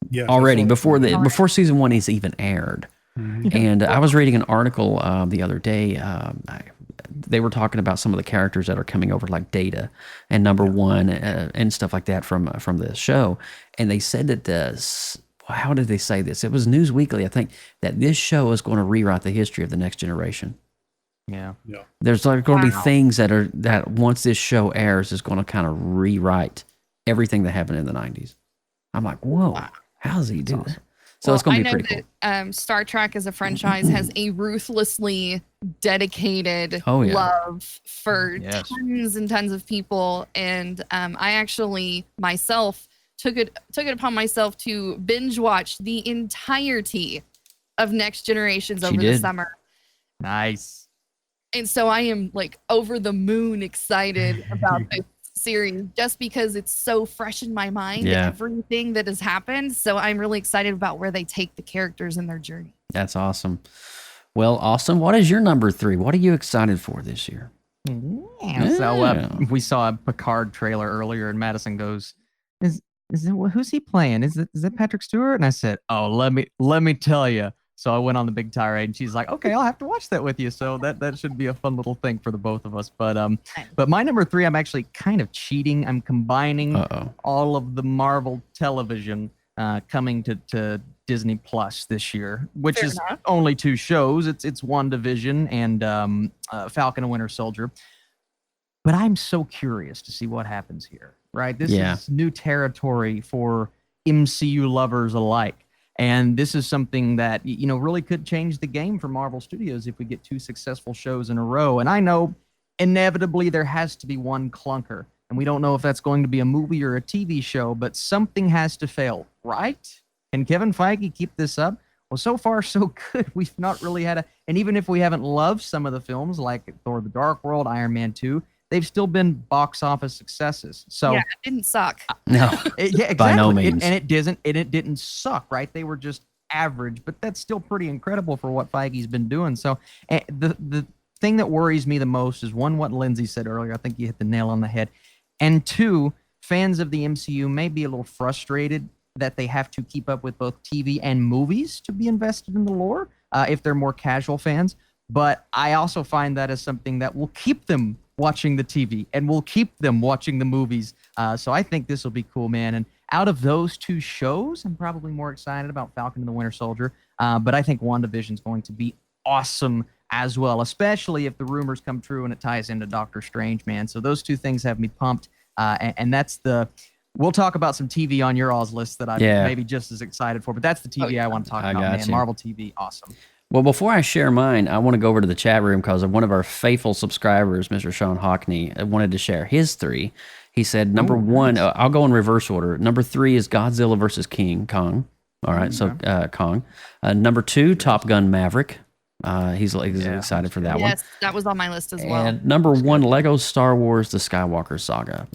Speaker 10: Yeah.
Speaker 7: Already before season 1 is even aired. Mm-hmm. And I was reading an article the other day. They were talking about some of the characters that are coming over, like Data and Number One and stuff like that from the show. And they said that how did they say this? It was News Weekly, I think, that this show is going to rewrite the history of the Next Generation.
Speaker 6: Yeah.
Speaker 7: There's going to be things that once this show airs is going to kind of rewrite everything that happened in the 90s. I'm like, whoa, how does he do that? So it's going to be pretty
Speaker 8: cool. Star Trek as a franchise has a ruthlessly dedicated love for tons and tons of people. And I actually myself took it upon myself to binge watch the entirety of Next Generations over the summer.
Speaker 6: Nice.
Speaker 8: And so I am like over the moon excited about this series just because it's so fresh in my mind, everything that has happened. So I'm really excited about where they take the characters in their journey.
Speaker 7: That's awesome. Well, Austin, what is your number 3? What are you excited for this year?
Speaker 6: So we saw a Picard trailer earlier, and Madison goes, "Is it who's he playing? Is it Patrick Stewart?" And I said, "Oh, let me tell you." So I went on the big tirade, and she's like, "Okay, I'll have to watch that with you." So that should be a fun little thing for the both of us. But my number 3, I'm actually kind of cheating. I'm combining all of the Marvel television coming to Disney Plus this year, which Fair is enough. Only 2 shows. It's WandaVision and Falcon and Winter Soldier. But I'm so curious to see what happens here. Right, this is new territory for MCU lovers alike. And this is something that, really could change the game for Marvel Studios if we get 2 successful shows in a row. And I know inevitably there has to be one clunker. And we don't know if that's going to be a movie or a TV show, but something has to fail, right? Can Kevin Feige keep this up? Well, so far, so good. We've not really had and even if we haven't loved some of the films like Thor: The Dark World, Iron Man 2, they've still been box office successes. So
Speaker 8: it didn't suck.
Speaker 7: No,
Speaker 6: exactly.
Speaker 7: By no means.
Speaker 6: It didn't suck, right? They were just average, but that's still pretty incredible for what Feige's been doing. So the thing that worries me the most is, 1, what Lindsay said earlier. I think you hit the nail on the head. And 2, fans of the MCU may be a little frustrated that they have to keep up with both TV and movies to be invested in the lore if they're more casual fans. But I also find that as something that will keep them watching the TV and will keep them watching the movies. So I think this will be cool, man. And out of those two shows, I'm probably more excited about Falcon and the Winter Soldier. But I think WandaVision is going to be awesome as well, especially if the rumors come true and it ties into Doctor Strange, man. So those two things have me pumped. And that's we'll talk about some TV on your all's list that I'm maybe just as excited for. But that's the TV I want to talk about, man. Marvel TV, awesome.
Speaker 7: Well, before I share mine, I want to go over to the chat room because one of our faithful subscribers, Mr. Sean Hockney, wanted to share his 3. He said, number 1, I'll go in reverse order. Number 3 is Godzilla versus King Kong. All right, so Kong. Number 2, Top Gun Maverick. He's excited for that one.
Speaker 8: Yes, that was on my list as well.
Speaker 7: And number 1, Lego Star Wars: The Skywalker Saga.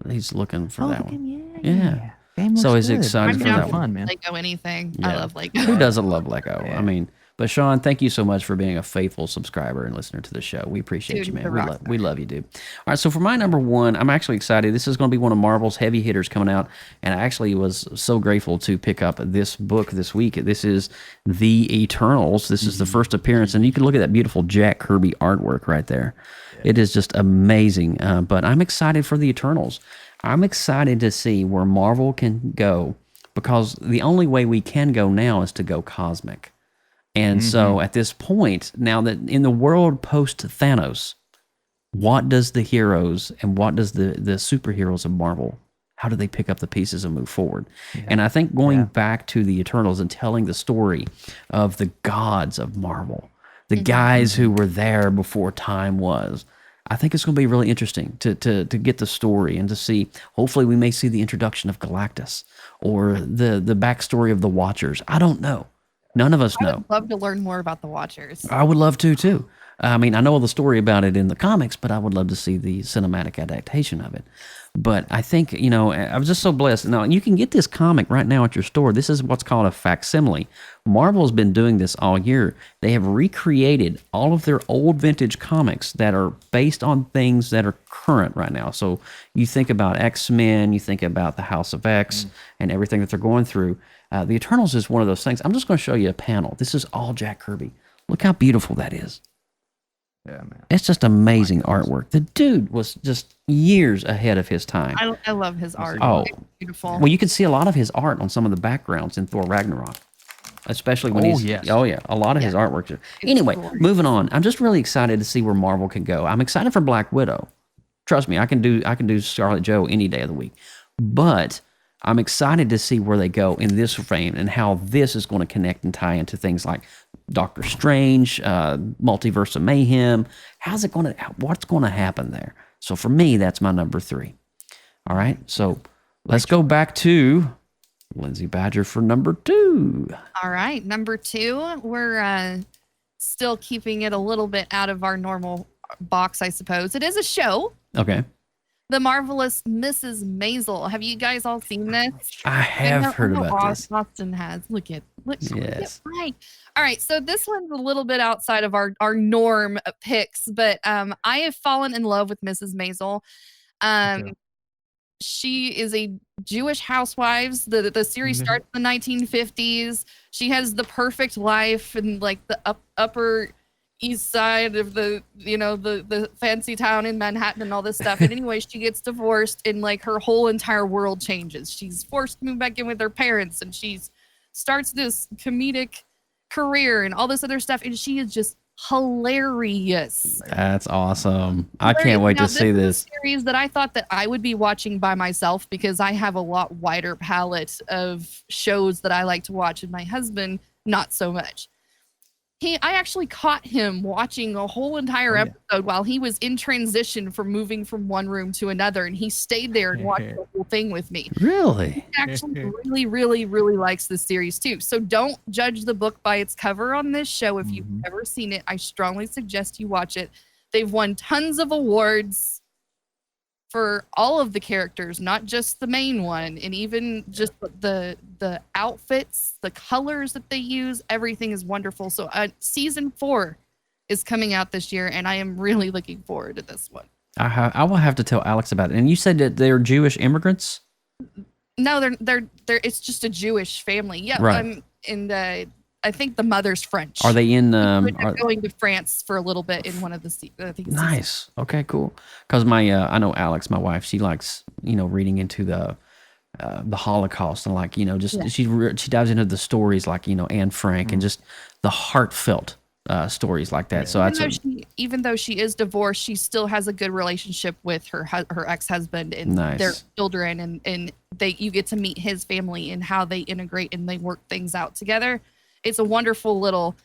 Speaker 7: He's looking for that one. Yeah. So he's excited for that one.
Speaker 8: Man. Lego anything. Yeah. I love Lego.
Speaker 7: Who doesn't love Lego? I mean, but Sean, thank you so much for being a faithful subscriber and listener to the show. We appreciate you, man. We love you, dude. All right, so for my number 1, I'm actually excited. This is going to be one of Marvel's heavy hitters coming out, and I actually was so grateful to pick up this book this week. This is The Eternals. This is the first appearance, and you can look at that beautiful Jack Kirby artwork right there. It is just amazing, but I'm excited for The Eternals. I'm excited to see where Marvel can go, because the only way we can go now is to go cosmic. And so at this point, now that in the world post Thanos, what does the heroes and what does the superheroes of Marvel, how do they pick up the pieces and move forward? Yeah. And I think going back to the Eternals and telling the story of the gods of Marvel, the guys who were there before time was, I think it's going to be really interesting to get the story and to see, hopefully we may see the introduction of Galactus or the backstory of the Watchers. I don't know. None of us know. I
Speaker 8: would love to learn more about the Watchers.
Speaker 7: I would love to, too. I mean, I know the story about it in the comics, but I would love to see the cinematic adaptation of it. But I think, I was just so blessed. Now, you can get this comic right now at your store. This is what's called a facsimile. Marvel's been doing this all year. They have recreated all of their old vintage comics that are based on things that are current right now. So you think about X-Men, you think about the House of X and everything that they're going through. The Eternals is one of those things. I'm just going to show you a panel. This is all Jack Kirby. Look how beautiful that is. Yeah, man. It's just amazing artwork. The dude was just years ahead of his time.
Speaker 8: I love his art.
Speaker 7: Oh,
Speaker 8: it's beautiful.
Speaker 7: Well, you can see a lot of his art on some of the backgrounds in Thor Ragnarok, especially when he's.
Speaker 6: Yes.
Speaker 7: Oh, yeah. A lot of his artwork. Anyway, moving on. I'm just really excited to see where Marvel can go. I'm excited for Black Widow. Trust me, I can do Scarlet Joe any day of the week. But I'm excited to see where they go in this frame and how this is going to connect and tie into things like Doctor Strange, Multiverse of Mayhem. What's going to happen there? So for me, that's my number 3. All right. So let's go back to Lindsay Badger for number 2.
Speaker 8: All right. Number 2, we're still keeping it a little bit out of our normal box, I suppose. It is a show.
Speaker 7: Okay.
Speaker 8: The Marvelous Mrs. Maisel. Have you guys all seen this?
Speaker 7: I have heard about this.
Speaker 8: Austin has. Look at
Speaker 7: yes.
Speaker 8: Right. All right. So this one's a little bit outside of our norm picks, but I have fallen in love with Mrs. Maisel. She is a Jewish housewives. The series starts in the 1950s. She has the perfect life and like the upper east side of the fancy town in Manhattan and all this stuff. And anyway, she gets divorced and like her whole entire world changes. She's forced to move back in with her parents and she starts this comedic career and all this other stuff. And she is just hilarious.
Speaker 7: That's awesome. I can't wait to see this.
Speaker 8: Is a series that I thought that I would be watching by myself because I have a lot wider palette of shows that I like to watch, and my husband not so much. I actually caught him watching a whole entire episode while he was in transition from moving from one room to another, and he stayed there and watched the whole thing with me.
Speaker 7: Really?
Speaker 8: He actually really, really, really likes this series too. So don't judge the book by its cover on this show. If you've never seen it, I strongly suggest you watch it. They've won tons of awards for all of the characters, not just the main one, and even just the outfits, the colors that they use, everything is wonderful. So season 4 is coming out this year, and I am really looking forward to this one.
Speaker 7: I will have to tell Alex about it. And you said that they're Jewish immigrants?
Speaker 8: No, they're it's just a Jewish family. Yeah,
Speaker 7: right.
Speaker 8: I think the mother's French.
Speaker 7: Are they in?
Speaker 8: They're going to France for a little bit in one of the I think it's
Speaker 7: Nice. Okay, cool. Because I know Alex, my wife, she likes reading into the Holocaust and she dives into the stories like Anne Frank and just the heartfelt stories like that. So
Speaker 8: even though she is divorced, she still has a good relationship with her ex-husband and their children, and you get to meet his family and how they integrate and they work things out together. It's a wonderful little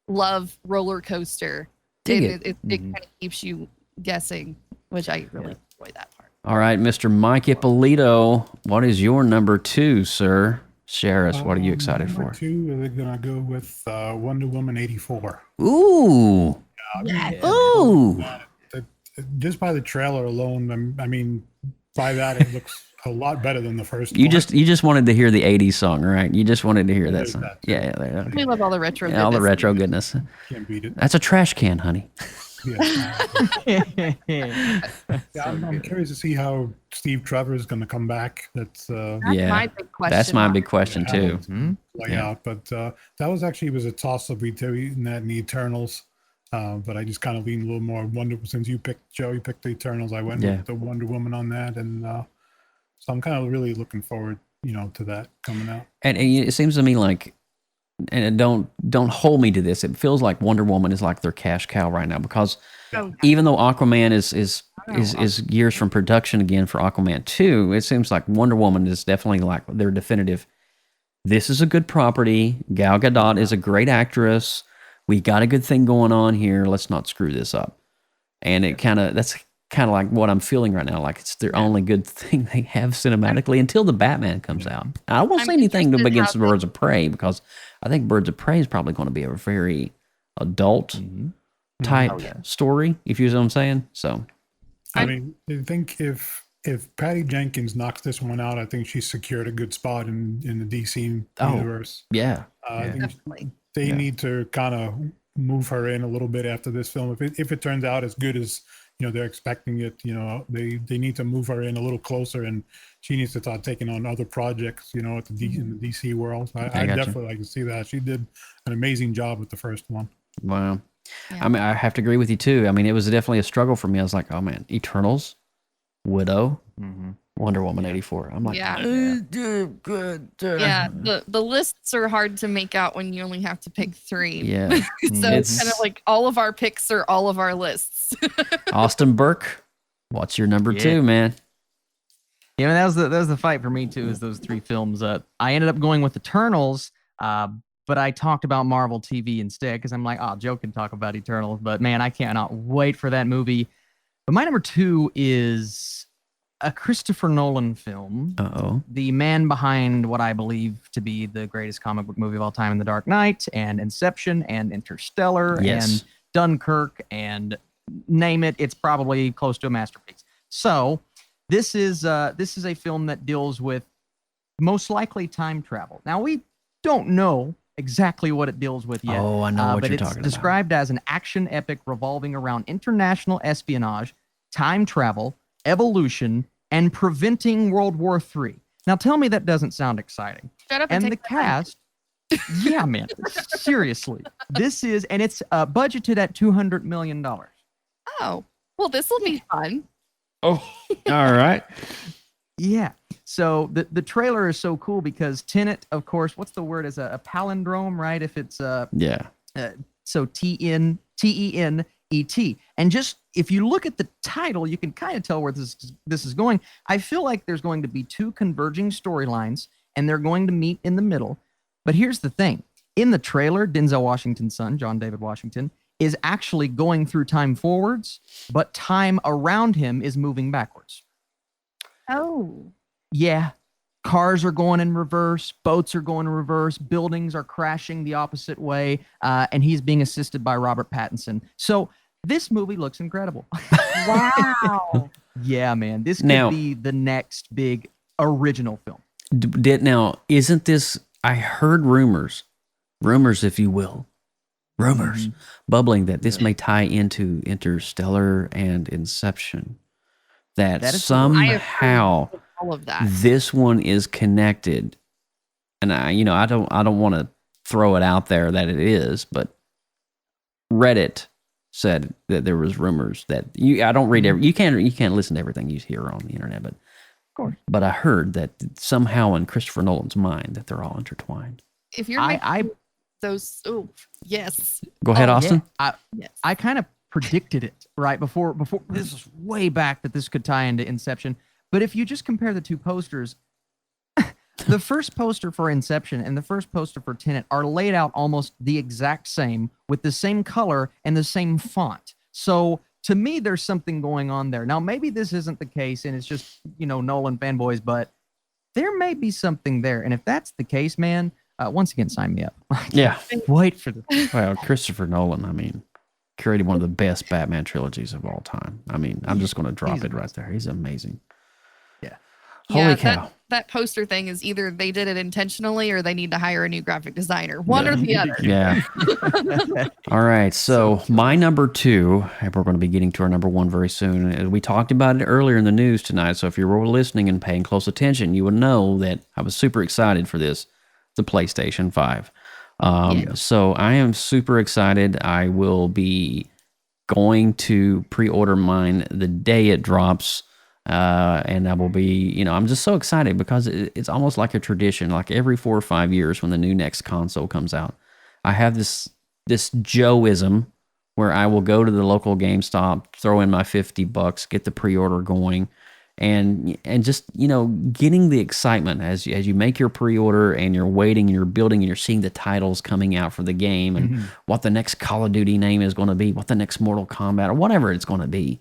Speaker 8: love roller coaster. It kind of keeps you guessing, which I really enjoy that part.
Speaker 7: All right, Mr. Mike Ippolito, what is your number 2, sir? Share us. What are you excited for?
Speaker 10: Number 2, we're gonna go with Wonder Woman 84.
Speaker 7: Ooh. Ooh.
Speaker 10: Just by the trailer alone, I mean, by that it looks a lot better than the first one.
Speaker 7: You just wanted to hear the 80s song, right? You just wanted to hear that song. Yeah.
Speaker 8: We love all the retro goodness.
Speaker 7: All the retro goodness.
Speaker 10: Can't beat it.
Speaker 7: That's a trash can, honey.
Speaker 10: I'm curious to see how Steve Trevor is going to come back. That's
Speaker 8: my big question.
Speaker 7: That's my big question too.
Speaker 10: Play out, but that was a toss-up between that and the Eternals. But I just kind of leaned a little more since you picked the Eternals. I went with the Wonder Woman on that, and so I'm kind of really looking forward, to that coming out.
Speaker 7: And it seems to me like. And don't hold me to this. It feels like Wonder Woman is like their cash cow right now because even though Aquaman is years from production again for Aquaman 2, it seems like Wonder Woman is definitely like their definitive. This is a good property. Gal Gadot is a great actress. We got a good thing going on here. Let's not screw this up. And that's kind of like what I'm feeling right now. Like it's their only good thing they have cinematically until the Batman comes out. I won't say anything against Birds of Prey because I think Birds of Prey is probably going to be a very adult type story, if you know what I'm saying. So,
Speaker 10: I mean, I think if Patty Jenkins knocks this one out, I think she's secured a good spot in the DC universe.
Speaker 7: Yeah.
Speaker 10: I think they need to kind of move her in a little bit after this film. If it turns out as good as they're expecting it, they need to move her in a little closer, and she needs to start taking on other projects, in the DC world. I definitely like to see that. She did an amazing job with the first one.
Speaker 7: Wow. Yeah. I mean, I have to agree with you too. I mean, it was definitely a struggle for me. I was like, oh man, Eternals, Widow, Wonder Woman 84. I'm like,
Speaker 10: good.
Speaker 8: Yeah, the lists are hard to make out when you only have to pick 3.
Speaker 7: Yeah.
Speaker 8: So it's kind of like all of our picks are all of our lists.
Speaker 7: Austin Burke, what's your number 2, man?
Speaker 6: Yeah, that was the fight for me too. Is those 3 films? I ended up going with Eternals, but I talked about Marvel TV instead because I'm like, Joe can talk about Eternals, but man, I cannot wait for that movie. But my number 2 is a Christopher Nolan film. The man behind what I believe to be the greatest comic book movie of all time, in The Dark Knight, and Inception, and Interstellar, and Dunkirk, and name it. It's probably close to a masterpiece. So this is a film that deals with most likely time travel. Now we don't know exactly what it deals with yet.
Speaker 7: Oh, I know what you're talking about.
Speaker 6: But it's described as an action epic revolving around international espionage, time travel, evolution, and preventing World War III. Now tell me that doesn't sound exciting.
Speaker 8: Shut up
Speaker 6: and the cast, yeah, man, seriously. This is, and it's budgeted at $200 million.
Speaker 8: Oh, well, this will be fun.
Speaker 7: Oh, all right.
Speaker 6: Yeah. So the trailer is so cool because Tenet, of course, what's the word? Is a palindrome, right? If it's so TENET. And just if you look at the title, you can kind of tell where this is going. I feel like there's going to be 2 converging storylines, and they're going to meet in the middle. But here's the thing: in the trailer, Denzel Washington's son, John David Washington, is actually going through time forwards, but time around him is moving backwards.
Speaker 8: Oh.
Speaker 6: Yeah. Cars are going in reverse, boats are going in reverse, buildings are crashing the opposite way, and he's being assisted by Robert Pattinson. So this movie looks incredible.
Speaker 8: Wow.
Speaker 6: Yeah, man. This could be the next big original film.
Speaker 7: Now, isn't this, I heard rumors, if you will, bubbling that this may tie into Interstellar and Inception. That somehow
Speaker 8: all of that.
Speaker 7: This one is connected. And I don't want to throw it out there that it is, but Reddit said that there was rumors that I don't read you can't listen to everything you hear on the internet, but of course. But I heard that somehow in Christopher Nolan's mind that they're all intertwined.
Speaker 8: If you're making those, yes.
Speaker 7: Go ahead, Austin.
Speaker 8: Yes.
Speaker 6: I kind of predicted it right before this was way back that this could tie into Inception. But if you just compare the two posters, the first poster for Inception and the first poster for Tenet are laid out almost the exact same with the same color and the same font. So to me, there's something going on there. Now, maybe this isn't the case and it's just, Nolan fanboys, but there may be something there. And if that's the case, man, once again, sign me up.
Speaker 7: Yeah.
Speaker 6: Wait for this.
Speaker 7: Well, Christopher Nolan, created one of the best Batman trilogies of all time. I'm just going to drop it right there. He's amazing.
Speaker 6: Yeah.
Speaker 7: Holy cow.
Speaker 8: That poster thing is either they did it intentionally or they need to hire a new graphic designer. One or the other.
Speaker 7: Yeah. All right. So my number 2, and we're going to be getting to our number 1 very soon. We talked about it earlier in the news tonight. So if you were listening and paying close attention, you would know that I was super excited for this, the PlayStation 5. So I am super excited. I will be going to pre-order mine the day it drops. And I will be, I'm just so excited because it's almost like a tradition. Like every 4 or 5 years when the new next console comes out, I have this Joeism where I will go to the local GameStop, throw in my $50, get the pre-order going, and just, getting the excitement as you make your pre-order and you're waiting and you're building and you're seeing the titles coming out for the game and what the next Call of Duty name is going to be, what the next Mortal Kombat or whatever it's going to be.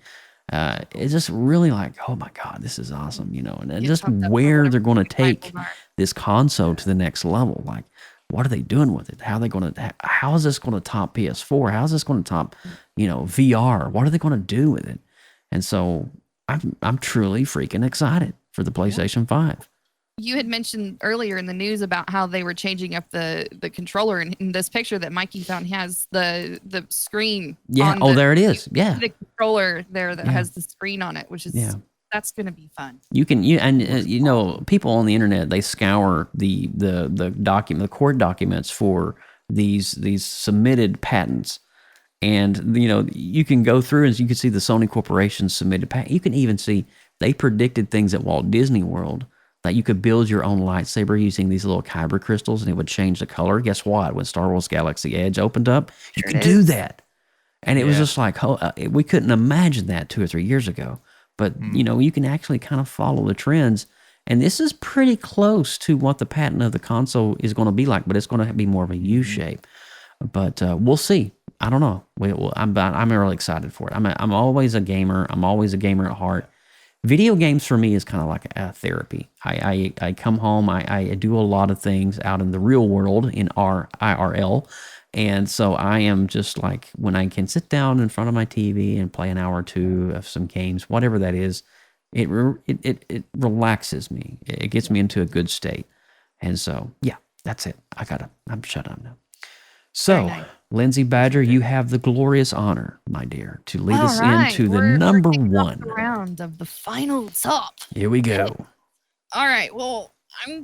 Speaker 7: It's just really like, oh my God, this is awesome, and just where they're going to take this console to the next level. Like, what are they doing with it? How is this going to top PS4? How is this going to top, VR? What are they going to do with it? And so I'm truly freaking excited for the PlayStation 5.
Speaker 8: You had mentioned earlier in the news about how they were changing up the controller, and in this picture that Mikey found has the screen.
Speaker 7: Yeah. There it is. Yeah.
Speaker 8: The controller there that has the screen on it, which is that's going to be fun.
Speaker 7: People on the internet, they scour the court documents for these submitted patents. And, you can go through and you can see the Sony Corporation submitted patent. You can even see they predicted things at Walt Disney World that you could build your own lightsaber using these little kyber crystals and it would change the color. Guess what? When Star Wars Galaxy Edge opened up, you could do that. And it was just like, we couldn't imagine that 2 or 3 years ago. But, you can actually kind of follow the trends. And this is pretty close to what the patent of the console is going to be like, but it's going to be more of a U shape. But we'll see. I don't know. I'm really excited for it. I'm always a gamer. I'm always a gamer at heart. Video games for me is kind of like a therapy. I come home, I do a lot of things out in the real world in IRL. And so I am just like, when I can sit down in front of my TV and play an hour or two of some games, whatever that is, it relaxes me. It gets me into a good state. And so, yeah, that's it. I'm shut up now. So, Lindsay Badger, you have the glorious honor, my dear, to lead us into the number 1
Speaker 8: round of the final top.
Speaker 7: Here we go.
Speaker 8: All right. Well, I'm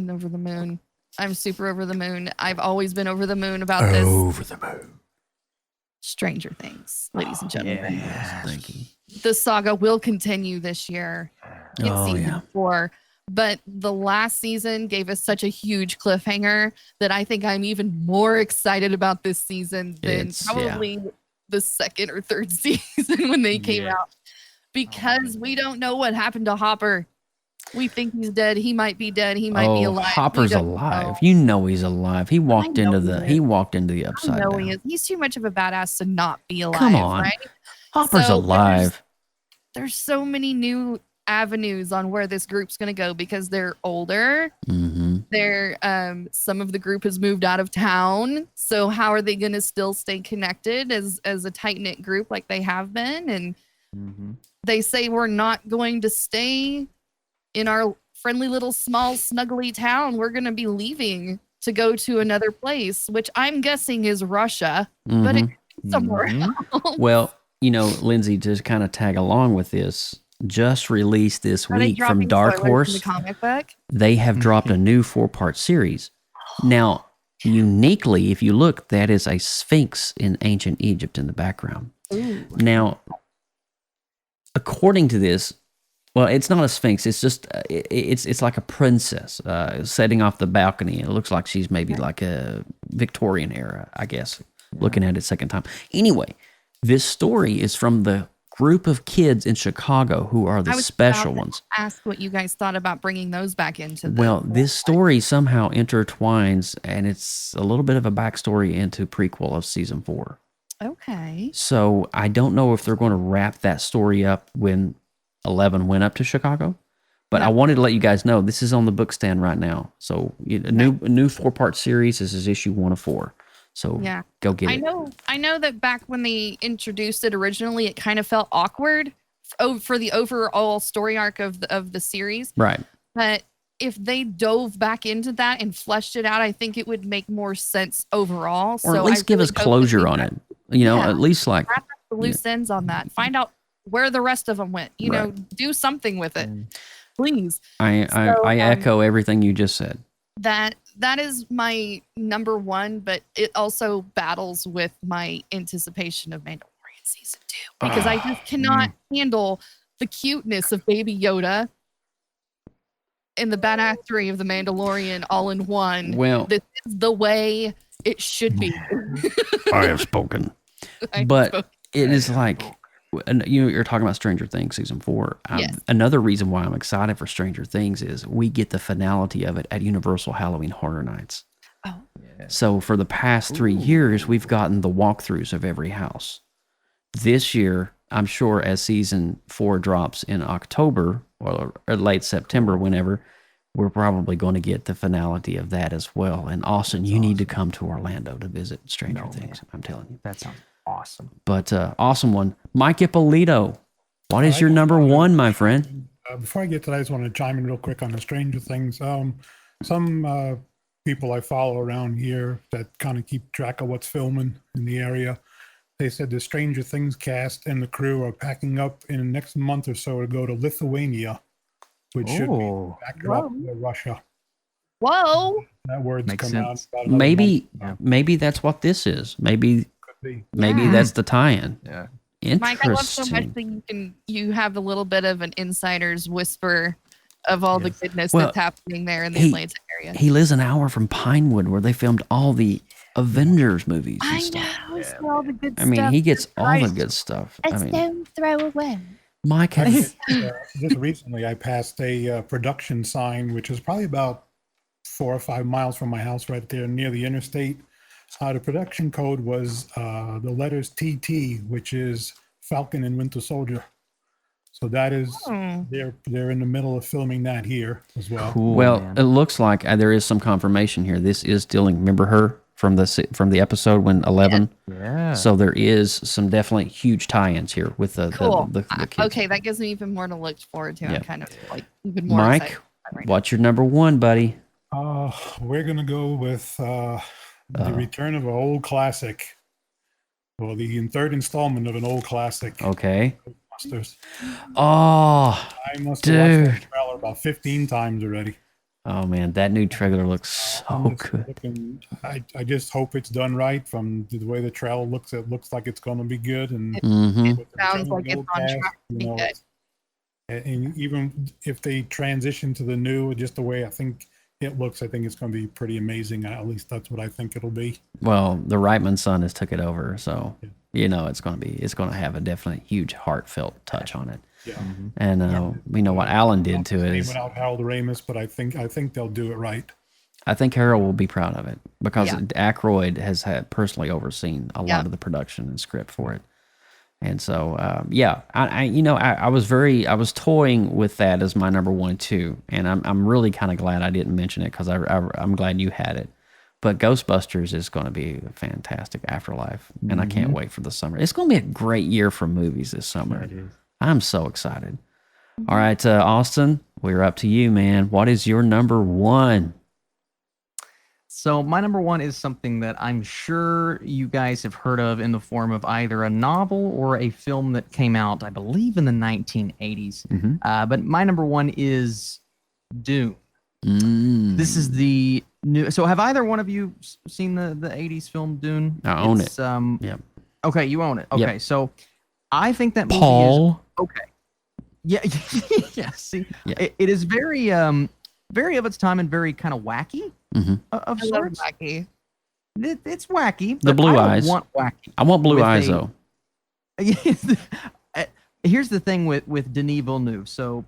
Speaker 8: over the moon. I'm super over the moon. I've always been over the moon about this.
Speaker 7: Over the moon.
Speaker 8: Stranger Things, ladies and gentlemen.
Speaker 7: Yeah, thank you.
Speaker 8: The saga will continue this year. It's season 4. But the last season gave us such a huge cliffhanger that I think I'm even more excited about this season than probably the second or third season when they came out. Because we don't know what happened to Hopper. We think he's dead. He might be dead. He might be alive.
Speaker 7: Hopper's alive. He's alive. He walked into the upside down.
Speaker 8: He is. He's too much of a badass to not be alive.
Speaker 7: Come on.
Speaker 8: Right?
Speaker 7: Hopper's alive.
Speaker 8: There's so many new avenues on where this group's going to go because they're older. They're some of the group has moved out of town, so how are they going to still stay connected as a tight-knit group like they have been? And they say we're not going to stay in our friendly little small snuggly town. We're going to be leaving to go to another place, which I'm guessing is Russia, but it could be somewhere else.
Speaker 7: Well, Lindsay, to kind of tag along with this, just released this
Speaker 8: Are they
Speaker 7: week from
Speaker 8: dropping
Speaker 7: Dark
Speaker 8: spoilers in
Speaker 7: Horse.
Speaker 8: the comic book?
Speaker 7: They have dropped a new 4-part series. Now, uniquely, if you look, that is a sphinx in ancient Egypt in the background.
Speaker 8: Ooh.
Speaker 7: Now, according to this, well, it's not a sphinx. It's just it's like a princess setting off the balcony. It looks like she's maybe like a Victorian era, I guess. Looking at it second time. Anyway, this story is from the group of kids in Chicago who are the special ones.
Speaker 8: Ask what you guys thought about bringing those back into the.
Speaker 7: Well, this story somehow intertwines, and it's a little bit of a backstory into prequel of season 4.
Speaker 8: Okay.
Speaker 7: So I don't know if they're going to wrap that story up when 11 went up to Chicago, but I wanted to let you guys know this is on the book stand right now. So a new 4-part series. This is issue 1 of 4. So go get it.
Speaker 8: I know that back when they introduced it originally, it kind of felt awkward for the overall story arc of the series.
Speaker 7: Right.
Speaker 8: But if they dove back into that and fleshed it out, I think it would make more sense overall.
Speaker 7: Or at least give us closure on it. You know, at least like
Speaker 8: wrap up the loose ends on that. Find out where the rest of them went. You know, do something with it, please.
Speaker 7: I echo everything you just said.
Speaker 8: That is my number 1, but it also battles with my anticipation of Mandalorian season 2 because I just cannot handle the cuteness of Baby Yoda and the badassery of the Mandalorian all in one.
Speaker 7: Well,
Speaker 8: this is the way it should be.
Speaker 7: I have spoken. But it is like, you're talking about Stranger Things season 4.
Speaker 8: Yes.
Speaker 7: Another reason why I'm excited for Stranger Things is we get the finality of it at Universal Halloween Horror Nights.
Speaker 8: Oh.
Speaker 7: Yeah. So for the past 3 years, we've gotten the walkthroughs of every house. This year, I'm sure as season 4 drops in October or late September, whenever, we're probably going to get the finality of that as well. And Austin, you need to come to Orlando to visit Stranger Things. I'm telling you.
Speaker 6: That sounds awesome.
Speaker 7: But awesome one. Mike Ippolito, what is your number 1, my friend?
Speaker 10: Before I get to that, I just want to chime in real quick on the Stranger Things. Some people I follow around here that kind of keep track of what's filming in the area, they said the Stranger Things cast and the crew are packing up in the next month or so to go to Lithuania, which should be back up to Russia.
Speaker 8: Whoa.
Speaker 10: That word's
Speaker 6: Makes
Speaker 10: come
Speaker 6: sense.
Speaker 10: out. About
Speaker 7: Maybe that's what this is. Maybe that's the tie-in.
Speaker 6: Yeah.
Speaker 7: Interesting.
Speaker 8: Mike, I love so much that you have a little bit of an insider's whisper of all the goodness that's happening there in the Atlanta area.
Speaker 7: He lives an hour from Pinewood, where they filmed all the Avengers movies. And
Speaker 8: I
Speaker 7: stuff.
Speaker 8: know, all the good stuff.
Speaker 7: I mean, he gets all the good stuff.
Speaker 8: A stone throw away.
Speaker 7: Mike,
Speaker 10: just recently I passed a production sign, which is probably about 4 or 5 miles from my house, right there near the interstate. The production code was the letters TT, which is Falcon and Winter Soldier. So that is they're in the middle of filming that here as well.
Speaker 7: Cool, well, man. It looks like there is some confirmation here. This is dealing. Remember her from the episode when 11?
Speaker 6: Yeah.
Speaker 7: So there is some definitely huge tie-ins here with the kids.
Speaker 8: Okay, that gives me even more to look forward to.
Speaker 7: Yeah.
Speaker 8: I'm kind of like even more
Speaker 7: Mike,
Speaker 8: excited.
Speaker 7: what's your number 1, buddy?
Speaker 10: We're gonna go with the return of an old classic, or the third installment of an old classic.
Speaker 7: Okay.
Speaker 10: Ghostbusters.
Speaker 7: Oh,
Speaker 10: I must
Speaker 7: dude.
Speaker 10: have watched the trailer about 15 times already.
Speaker 7: Oh man, that new trailer looks so good.
Speaker 10: I just hope it's done right. From the way the trailer looks, it looks like it's going to be good, and
Speaker 8: it sounds like it's on track to be good.
Speaker 10: And even if they transition to the new, just the way I think it looks, I think it's going to be pretty amazing. At least that's what I think it'll be.
Speaker 7: Well, the Reitman son has took it over, so you know it's going to have a definitely huge heartfelt touch on it.
Speaker 10: Yeah.
Speaker 7: And we know what Alan did to it.
Speaker 10: Without Harold Ramis, but I think they'll do it right.
Speaker 7: I think Harold will be proud of it because Aykroyd has personally overseen a lot of the production and script for it. And so, I was toying with that as my number 1 too, and I'm really kind of glad I didn't mention it because I'm glad you had it. But Ghostbusters is going to be a fantastic afterlife, and I can't wait for the summer. It's going to be a great year for movies this summer.
Speaker 6: Sure,
Speaker 7: I'm so excited. All right, Austin, we're up to you, man. What is your number 1?
Speaker 6: So my number one is something that I'm sure you guys have heard of in the form of either a novel or a film that came out, I believe, in the 1980s. But my number one is Dune. This is the new. So have either one of you seen the 80s film Dune?
Speaker 7: I own it.
Speaker 6: Yeah. Okay, you own it. Okay, so I think that movie
Speaker 7: Paul.
Speaker 6: is okay. Yeah, yeah. See,
Speaker 7: Yeah.
Speaker 6: It is very very of its time and very kind of wacky of
Speaker 8: I love
Speaker 6: sorts.
Speaker 8: wacky.
Speaker 6: It's wacky.
Speaker 7: The
Speaker 6: but
Speaker 7: blue
Speaker 6: I don't
Speaker 7: eyes.
Speaker 6: want wacky.
Speaker 7: I want blue
Speaker 6: with
Speaker 7: eyes though.
Speaker 6: Here's the thing with Denis Villeneuve. So,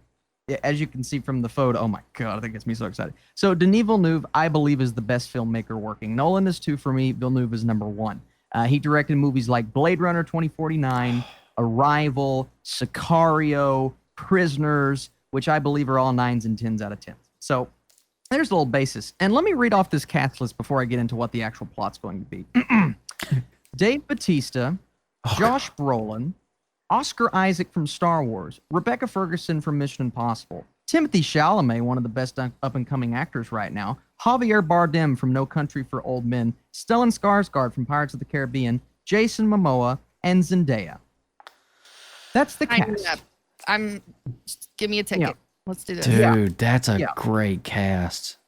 Speaker 6: as you can see from the photo, oh my god, that gets me so excited. So, Denis Villeneuve, I believe, is the best filmmaker working. Nolan is 2 for me. Villeneuve is number 1. He directed movies like Blade Runner 2049, Arrival, Sicario, Prisoners, which I believe are all 9s and 10s out of 10. So, there's a little basis. And let me read off this cast list before I get into what the actual plot's going to be. Dave Bautista, Josh Brolin, Oscar Isaac from Star Wars, Rebecca Ferguson from Mission Impossible, Timothy Chalamet, one of the best up-and-coming actors right now, Javier Bardem from No Country for Old Men, Stellan Skarsgård from Pirates of the Caribbean, Jason Momoa, and Zendaya. That's the cast.
Speaker 8: Give me a ticket.
Speaker 6: Yeah.
Speaker 8: Let's do this.
Speaker 7: Dude, that's a great cast.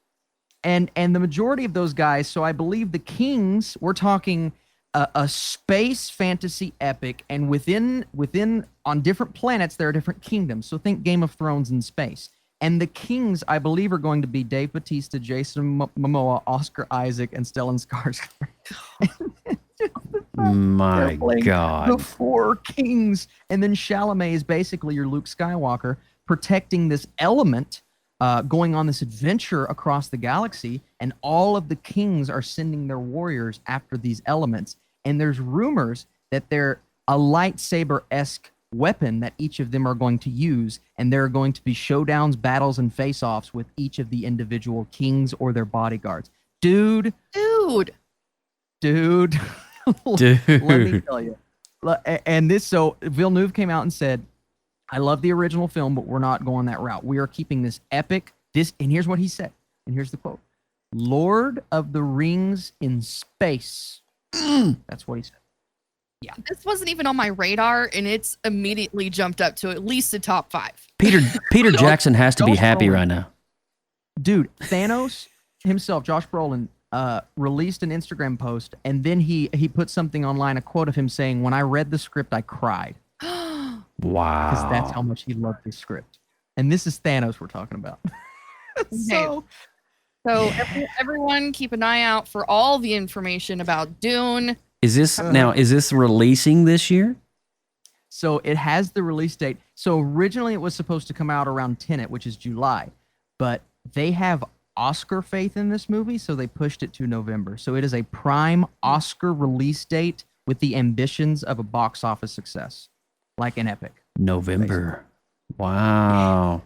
Speaker 6: And the majority of those guys, so I believe the Kings, we're talking a space fantasy epic, and within on different planets there are different kingdoms. So think Game of Thrones in space. And the Kings, I believe, are going to be Dave Bautista, Jason Momoa, Oscar Isaac, and Stellan Skarsgård.
Speaker 7: My God.
Speaker 6: The 4 kings. And then Chalamet is basically your Luke Skywalker protecting this element, going on this adventure across the galaxy. And all of the kings are sending their warriors after these elements. And there's rumors that they're a lightsaber-esque weapon that each of them are going to use. And there are going to be showdowns, battles, and face-offs with each of the individual kings or their bodyguards. Dude. Let me tell you. And this, so Villeneuve came out and said, I love the original film, but we're not going that route. We are keeping this epic. And here's what he said. And here's the quote. Lord of the Rings in space. That's what he said. Yeah.
Speaker 8: This wasn't even on my radar, and it's immediately jumped up to at least the top 5.
Speaker 7: Peter Jackson has to be happy right now.
Speaker 6: Dude, Thanos himself, Josh Brolin, released an Instagram post, and then he put something online, a quote of him saying, when I read the script, I cried.
Speaker 7: Wow.
Speaker 6: Because that's how much he loved the script. And this is Thanos we're talking about. So everyone keep an eye out for all the information about Dune.
Speaker 7: Is this releasing this year?
Speaker 6: So it has the release date. So originally it was supposed to come out around Tenet, which is July, but they have Oscar faith in this movie, so they pushed it to November. So it is a prime Oscar release date with the ambitions of a box office success, like an epic.
Speaker 7: November. Basically. Wow.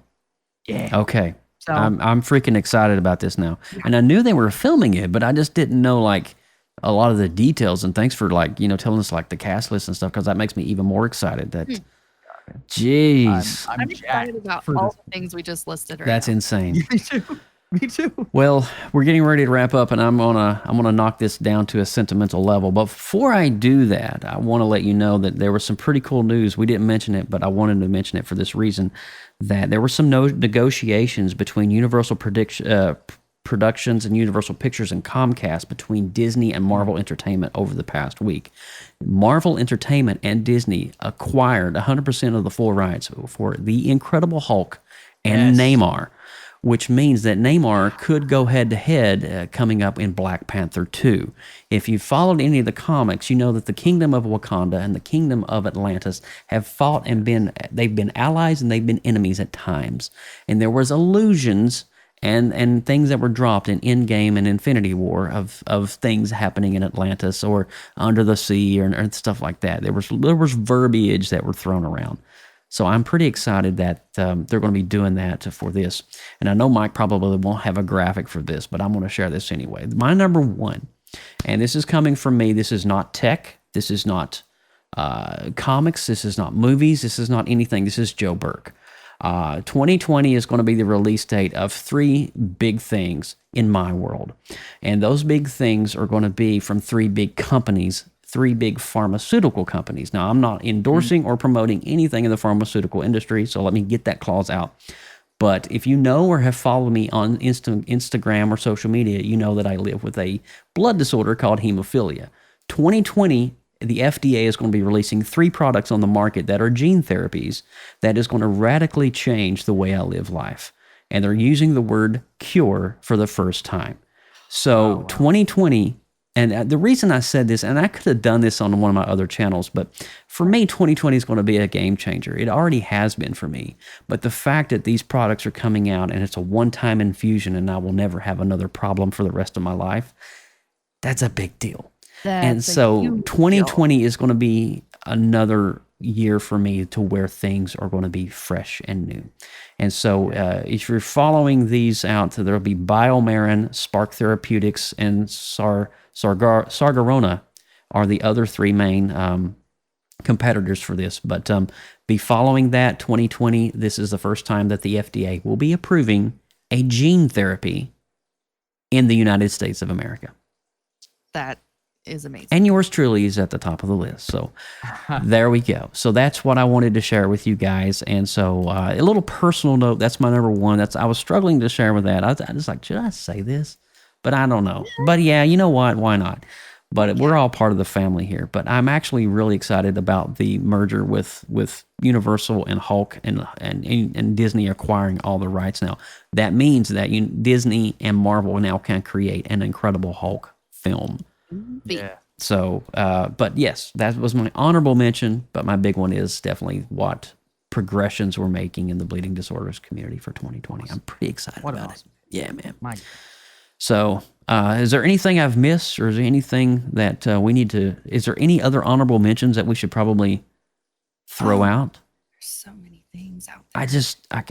Speaker 6: Yeah.
Speaker 7: Okay.
Speaker 6: So,
Speaker 7: I'm freaking excited about this now. And I knew they were filming it, but I just didn't know like a lot of the details. And thanks for like, telling us like the cast list and stuff, because that makes me even more excited. That, jeez.
Speaker 8: I'm excited about all the things we just listed.
Speaker 7: That's insane.
Speaker 6: Me too.
Speaker 7: Well, we're getting ready to wrap up, and I'm gonna knock this down to a sentimental level. But before I do that, I want to let you know that there was some pretty cool news. We didn't mention it, but I wanted to mention it for this reason: that there were some negotiations between Universal Productions and Universal Pictures and Comcast between Disney and Marvel Entertainment over the past week. Marvel Entertainment and Disney acquired 100% of the full rights for The Incredible Hulk and Namor, which means that Namor could go head-to-head coming up in Black Panther 2. If you followed any of the comics, you know that the Kingdom of Wakanda and the Kingdom of Atlantis have fought and they've been allies and they've been enemies at times. And there was illusions and things that were dropped in Endgame and Infinity War of things happening in Atlantis or under the sea or stuff like that. There was verbiage that were thrown around. So I'm pretty excited that they're going to be doing that for this. And I know Mike probably won't have a graphic for this, but I'm going to share this anyway. My number one, and this is coming from me, this is not tech, this is not comics, this is not movies, this is not anything, this is Joe Burke. 2020 is going to be the release date of 3 big things in my world. And those big things are going to be from 3 big companies, 3 big pharmaceutical companies. Now, I'm not endorsing or promoting anything in the pharmaceutical industry, so let me get that clause out. But if you know or have followed me on Instagram or social media, you know that I live with a blood disorder called hemophilia. 2020, the FDA is going to be releasing 3 products on the market that are gene therapies that is going to radically change the way I live life. And they're using the word cure for the first time. So 2020, and the reason I said this, and I could have done this on one of my other channels, but for me, 2020 is going to be a game changer. It already has been for me. But the fact that these products are coming out and it's a one-time infusion and I will never have another problem for the rest of my life, that's a big deal. And so 2020 is going to be another year for me to where things are going to be fresh and new. And so if you're following these out, there'll be BioMarin, Spark Therapeutics, and Sargarona are the other 3 main competitors for this. But be following that 2020. This is the first time that the FDA will be approving a gene therapy in the United States of America.
Speaker 8: That is amazing.
Speaker 7: And yours truly is at the top of the list. So there we go. So that's what I wanted to share with you guys. And so a little personal note, that's my number 1. I was struggling to share with that. I was like, should I say this? But I don't know. But yeah, you know what? Why not? But we're all part of the family here. But I'm actually really excited about the merger with Universal and Hulk and Disney acquiring all the rights now. That means that Disney and Marvel now can create an Incredible Hulk film.
Speaker 8: Yeah.
Speaker 7: So, but yes, that was my honorable mention. But my big one is definitely what progressions we're making in the bleeding disorders community for 2020. I'm pretty excited about it. Yeah, man. So, is there anything I've missed, or is there anything that we need to? Is there any other honorable mentions that we should probably throw out?
Speaker 8: There's so many things out
Speaker 7: there.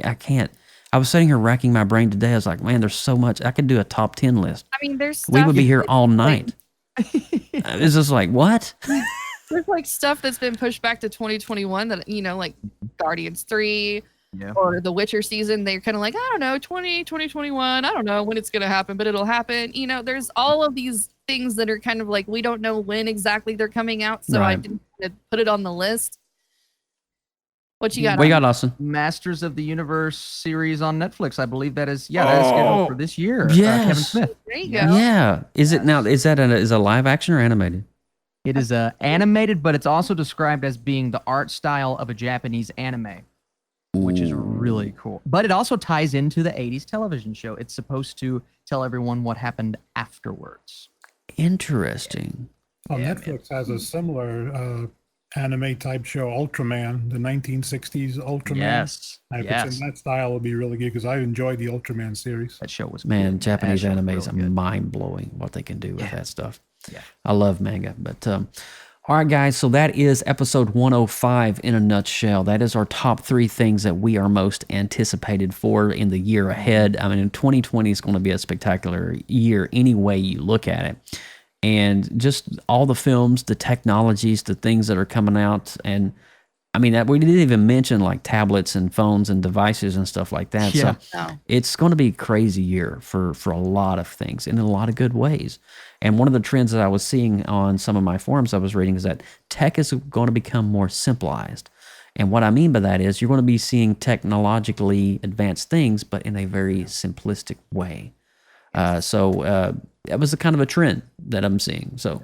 Speaker 7: I can't. I was sitting here racking my brain today. I was like, man, there's so much. I could do a top 10 list.
Speaker 8: I mean, there's stuff
Speaker 7: we would be here all night. It's just like, what?
Speaker 8: There's like stuff that's been pushed back to 2021 that, like Guardians 3 or the Witcher season. They're kind of like, I don't know, 2021. I don't know when it's going to happen, but it'll happen. There's all of these things that are kind of like, we don't know when exactly they're coming out. So I didn't put it on the list. What you got?
Speaker 7: We got Austin.
Speaker 6: Masters of the Universe series on Netflix. I believe that is scheduled for this year.
Speaker 7: Yes.
Speaker 6: Kevin Smith.
Speaker 8: There you go.
Speaker 7: Yeah. Is it now? Is that is a live action or animated?
Speaker 6: It is animated, but it's also described as being the art style of a Japanese anime, which is really cool. But it also ties into the 80s television show. It's supposed to tell everyone what happened afterwards.
Speaker 7: Interesting.
Speaker 10: Netflix has a similar anime type show, Ultraman, the 1960s Ultraman.
Speaker 6: Yes.
Speaker 10: If it's in that style, it'll be really good because I enjoyed the Ultraman series.
Speaker 6: That show was
Speaker 7: cool. Japanese anime is mind blowing what they can do with that stuff. Yeah. I love manga. But all right, guys, so that is episode 105 in a nutshell. That is our top 3 things that we are most anticipated for in the year ahead. I mean, 2020 is going to be a spectacular year any way you look at it. And just all the films, the technologies, the things that are coming out. And I mean, we didn't even mention like tablets and phones and devices and stuff like that.
Speaker 6: Yeah.
Speaker 7: So it's going to be a crazy year for a lot of things and in a lot of good ways. And one of the trends that I was seeing on some of my forums I was reading is that tech is going to become more simplified. And what I mean by that is you're going to be seeing technologically advanced things, but in a very simplistic way. So that was a kind of a trend that I'm seeing. So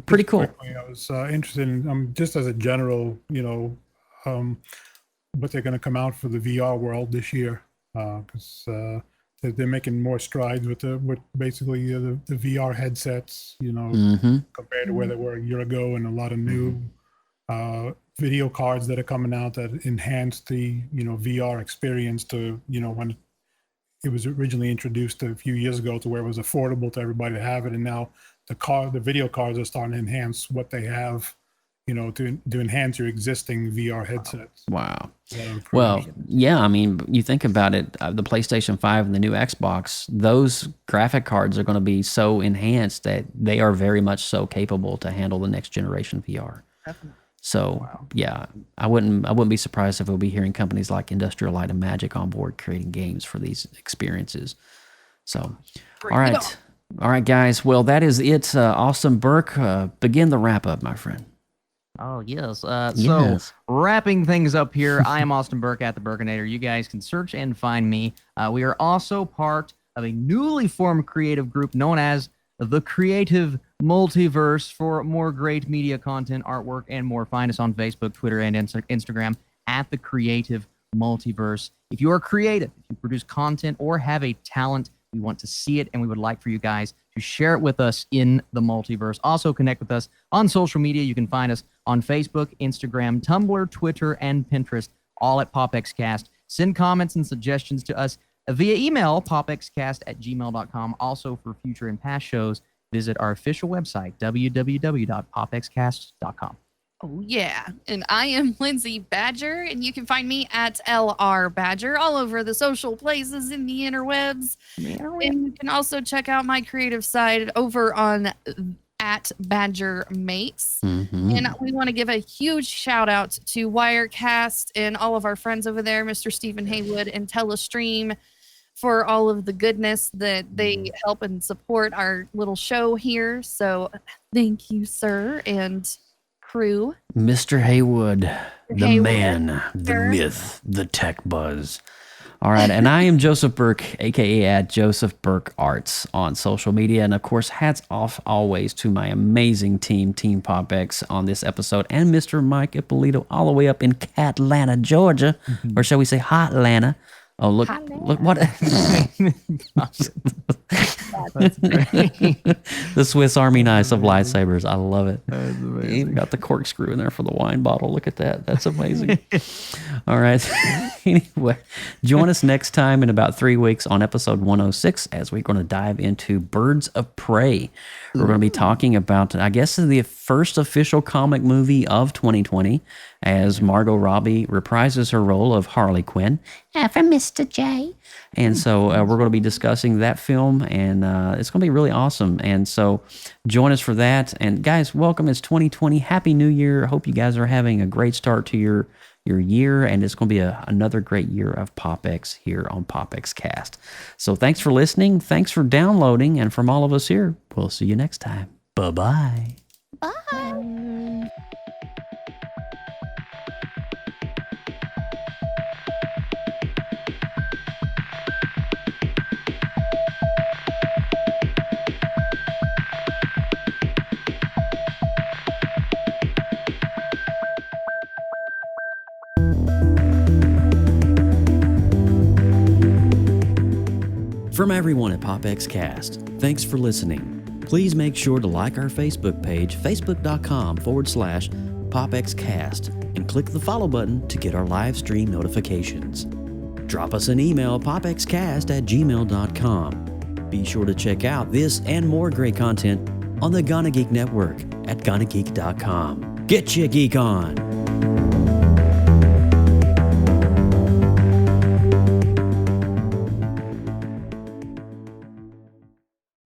Speaker 7: pretty cool.
Speaker 10: I was interested in, just as a general, what they're going to come out for the VR world this year, because they're making more strides with basically the VR headsets, compared to where they were a year ago, and a lot of new video cards that are coming out that enhance the VR experience to when it was originally introduced a few years ago to where it was affordable to everybody to have it, and now the video cards are starting to enhance what they have, to enhance your existing VR headsets.
Speaker 7: Wow. Well, yeah, I mean, you think about it, the PlayStation 5 and the new Xbox, those graphic cards are going to be so enhanced that they are very much so capable to handle the next generation VR.
Speaker 8: Definitely.
Speaker 7: So yeah, I wouldn't be surprised if we'll be hearing companies like Industrial Light and Magic on board creating games for these experiences. So, all right, guys. Well, that is it. Austin Burke, begin the wrap up, my friend.
Speaker 6: Oh, yes.
Speaker 7: Yes.
Speaker 6: So, wrapping things up here, I am Austin Burke at the Burkinator. You guys can search and find me. We are also part of a newly formed creative group known as the Creative Multiverse. For more great media content, artwork, and more, find us on Facebook, Twitter, and Instagram at the Creative Multiverse. If you are creative, if you produce content or have a talent, we want to see it, and we would like for you guys to share it with us in the multiverse. Also, connect with us on social media. You can find us on Facebook, Instagram, Tumblr, Twitter, and Pinterest, all at PopXcast. Send comments and suggestions to us via email, popxcast@gmail.com. Also, for future and past shows, visit our official website, www.popxcast.com.
Speaker 8: Oh, yeah. And I am Lindsay Badger, and you can find me at LR Badger all over the social places in the interwebs. And you can also check out my creative side over on at Badger Mates. And we want to give a huge shout out to Wirecast and all of our friends over there, Mr. Stephen Haywood and Telestream, for all of the goodness that they help and support our little show here. So thank you, sir, and crew.
Speaker 7: Mr. Haywood, the man, the myth, the tech buzz. All right, and I am Joseph Burke, aka at Joseph Burke Arts on social media, and of course, hats off always to my amazing team, Team PopX, on this episode, and Mr. Mike Ippolito, all the way up in Catlanta, Georgia, or shall we say Hotlanta? Oh, look what the Swiss Army knives of lightsabers. I love it. Even got the corkscrew in there for the wine bottle. Look at that. That's amazing. All right. Anyway, join us next time in about 3 weeks on episode 106 as we're going to dive into Birds of Prey. We're going to be talking about, I guess, the first official comic movie of 2020 as Margot Robbie reprises her role of Harley Quinn for Mr. J. And so we're going to be discussing that film, and it's going to be really awesome. And so join us for that. And guys, welcome. It's 2020. Happy New Year. I hope you guys are having a great start to your year, and it's going to be another great year of PopX here on PopXcast. So thanks for listening. Thanks for downloading. And from all of us here, we'll see you next time. Bye-bye.
Speaker 8: Bye.
Speaker 7: From everyone at PopXcast, thanks for listening. Please make sure to like our Facebook page, facebook.com/PopXcast, and click the follow button to get our live stream notifications. Drop us an email, popxcast@gmail.com. Be sure to check out this and more great content on the Gonna Geek Network at GonnaGeek.com. Get your geek on!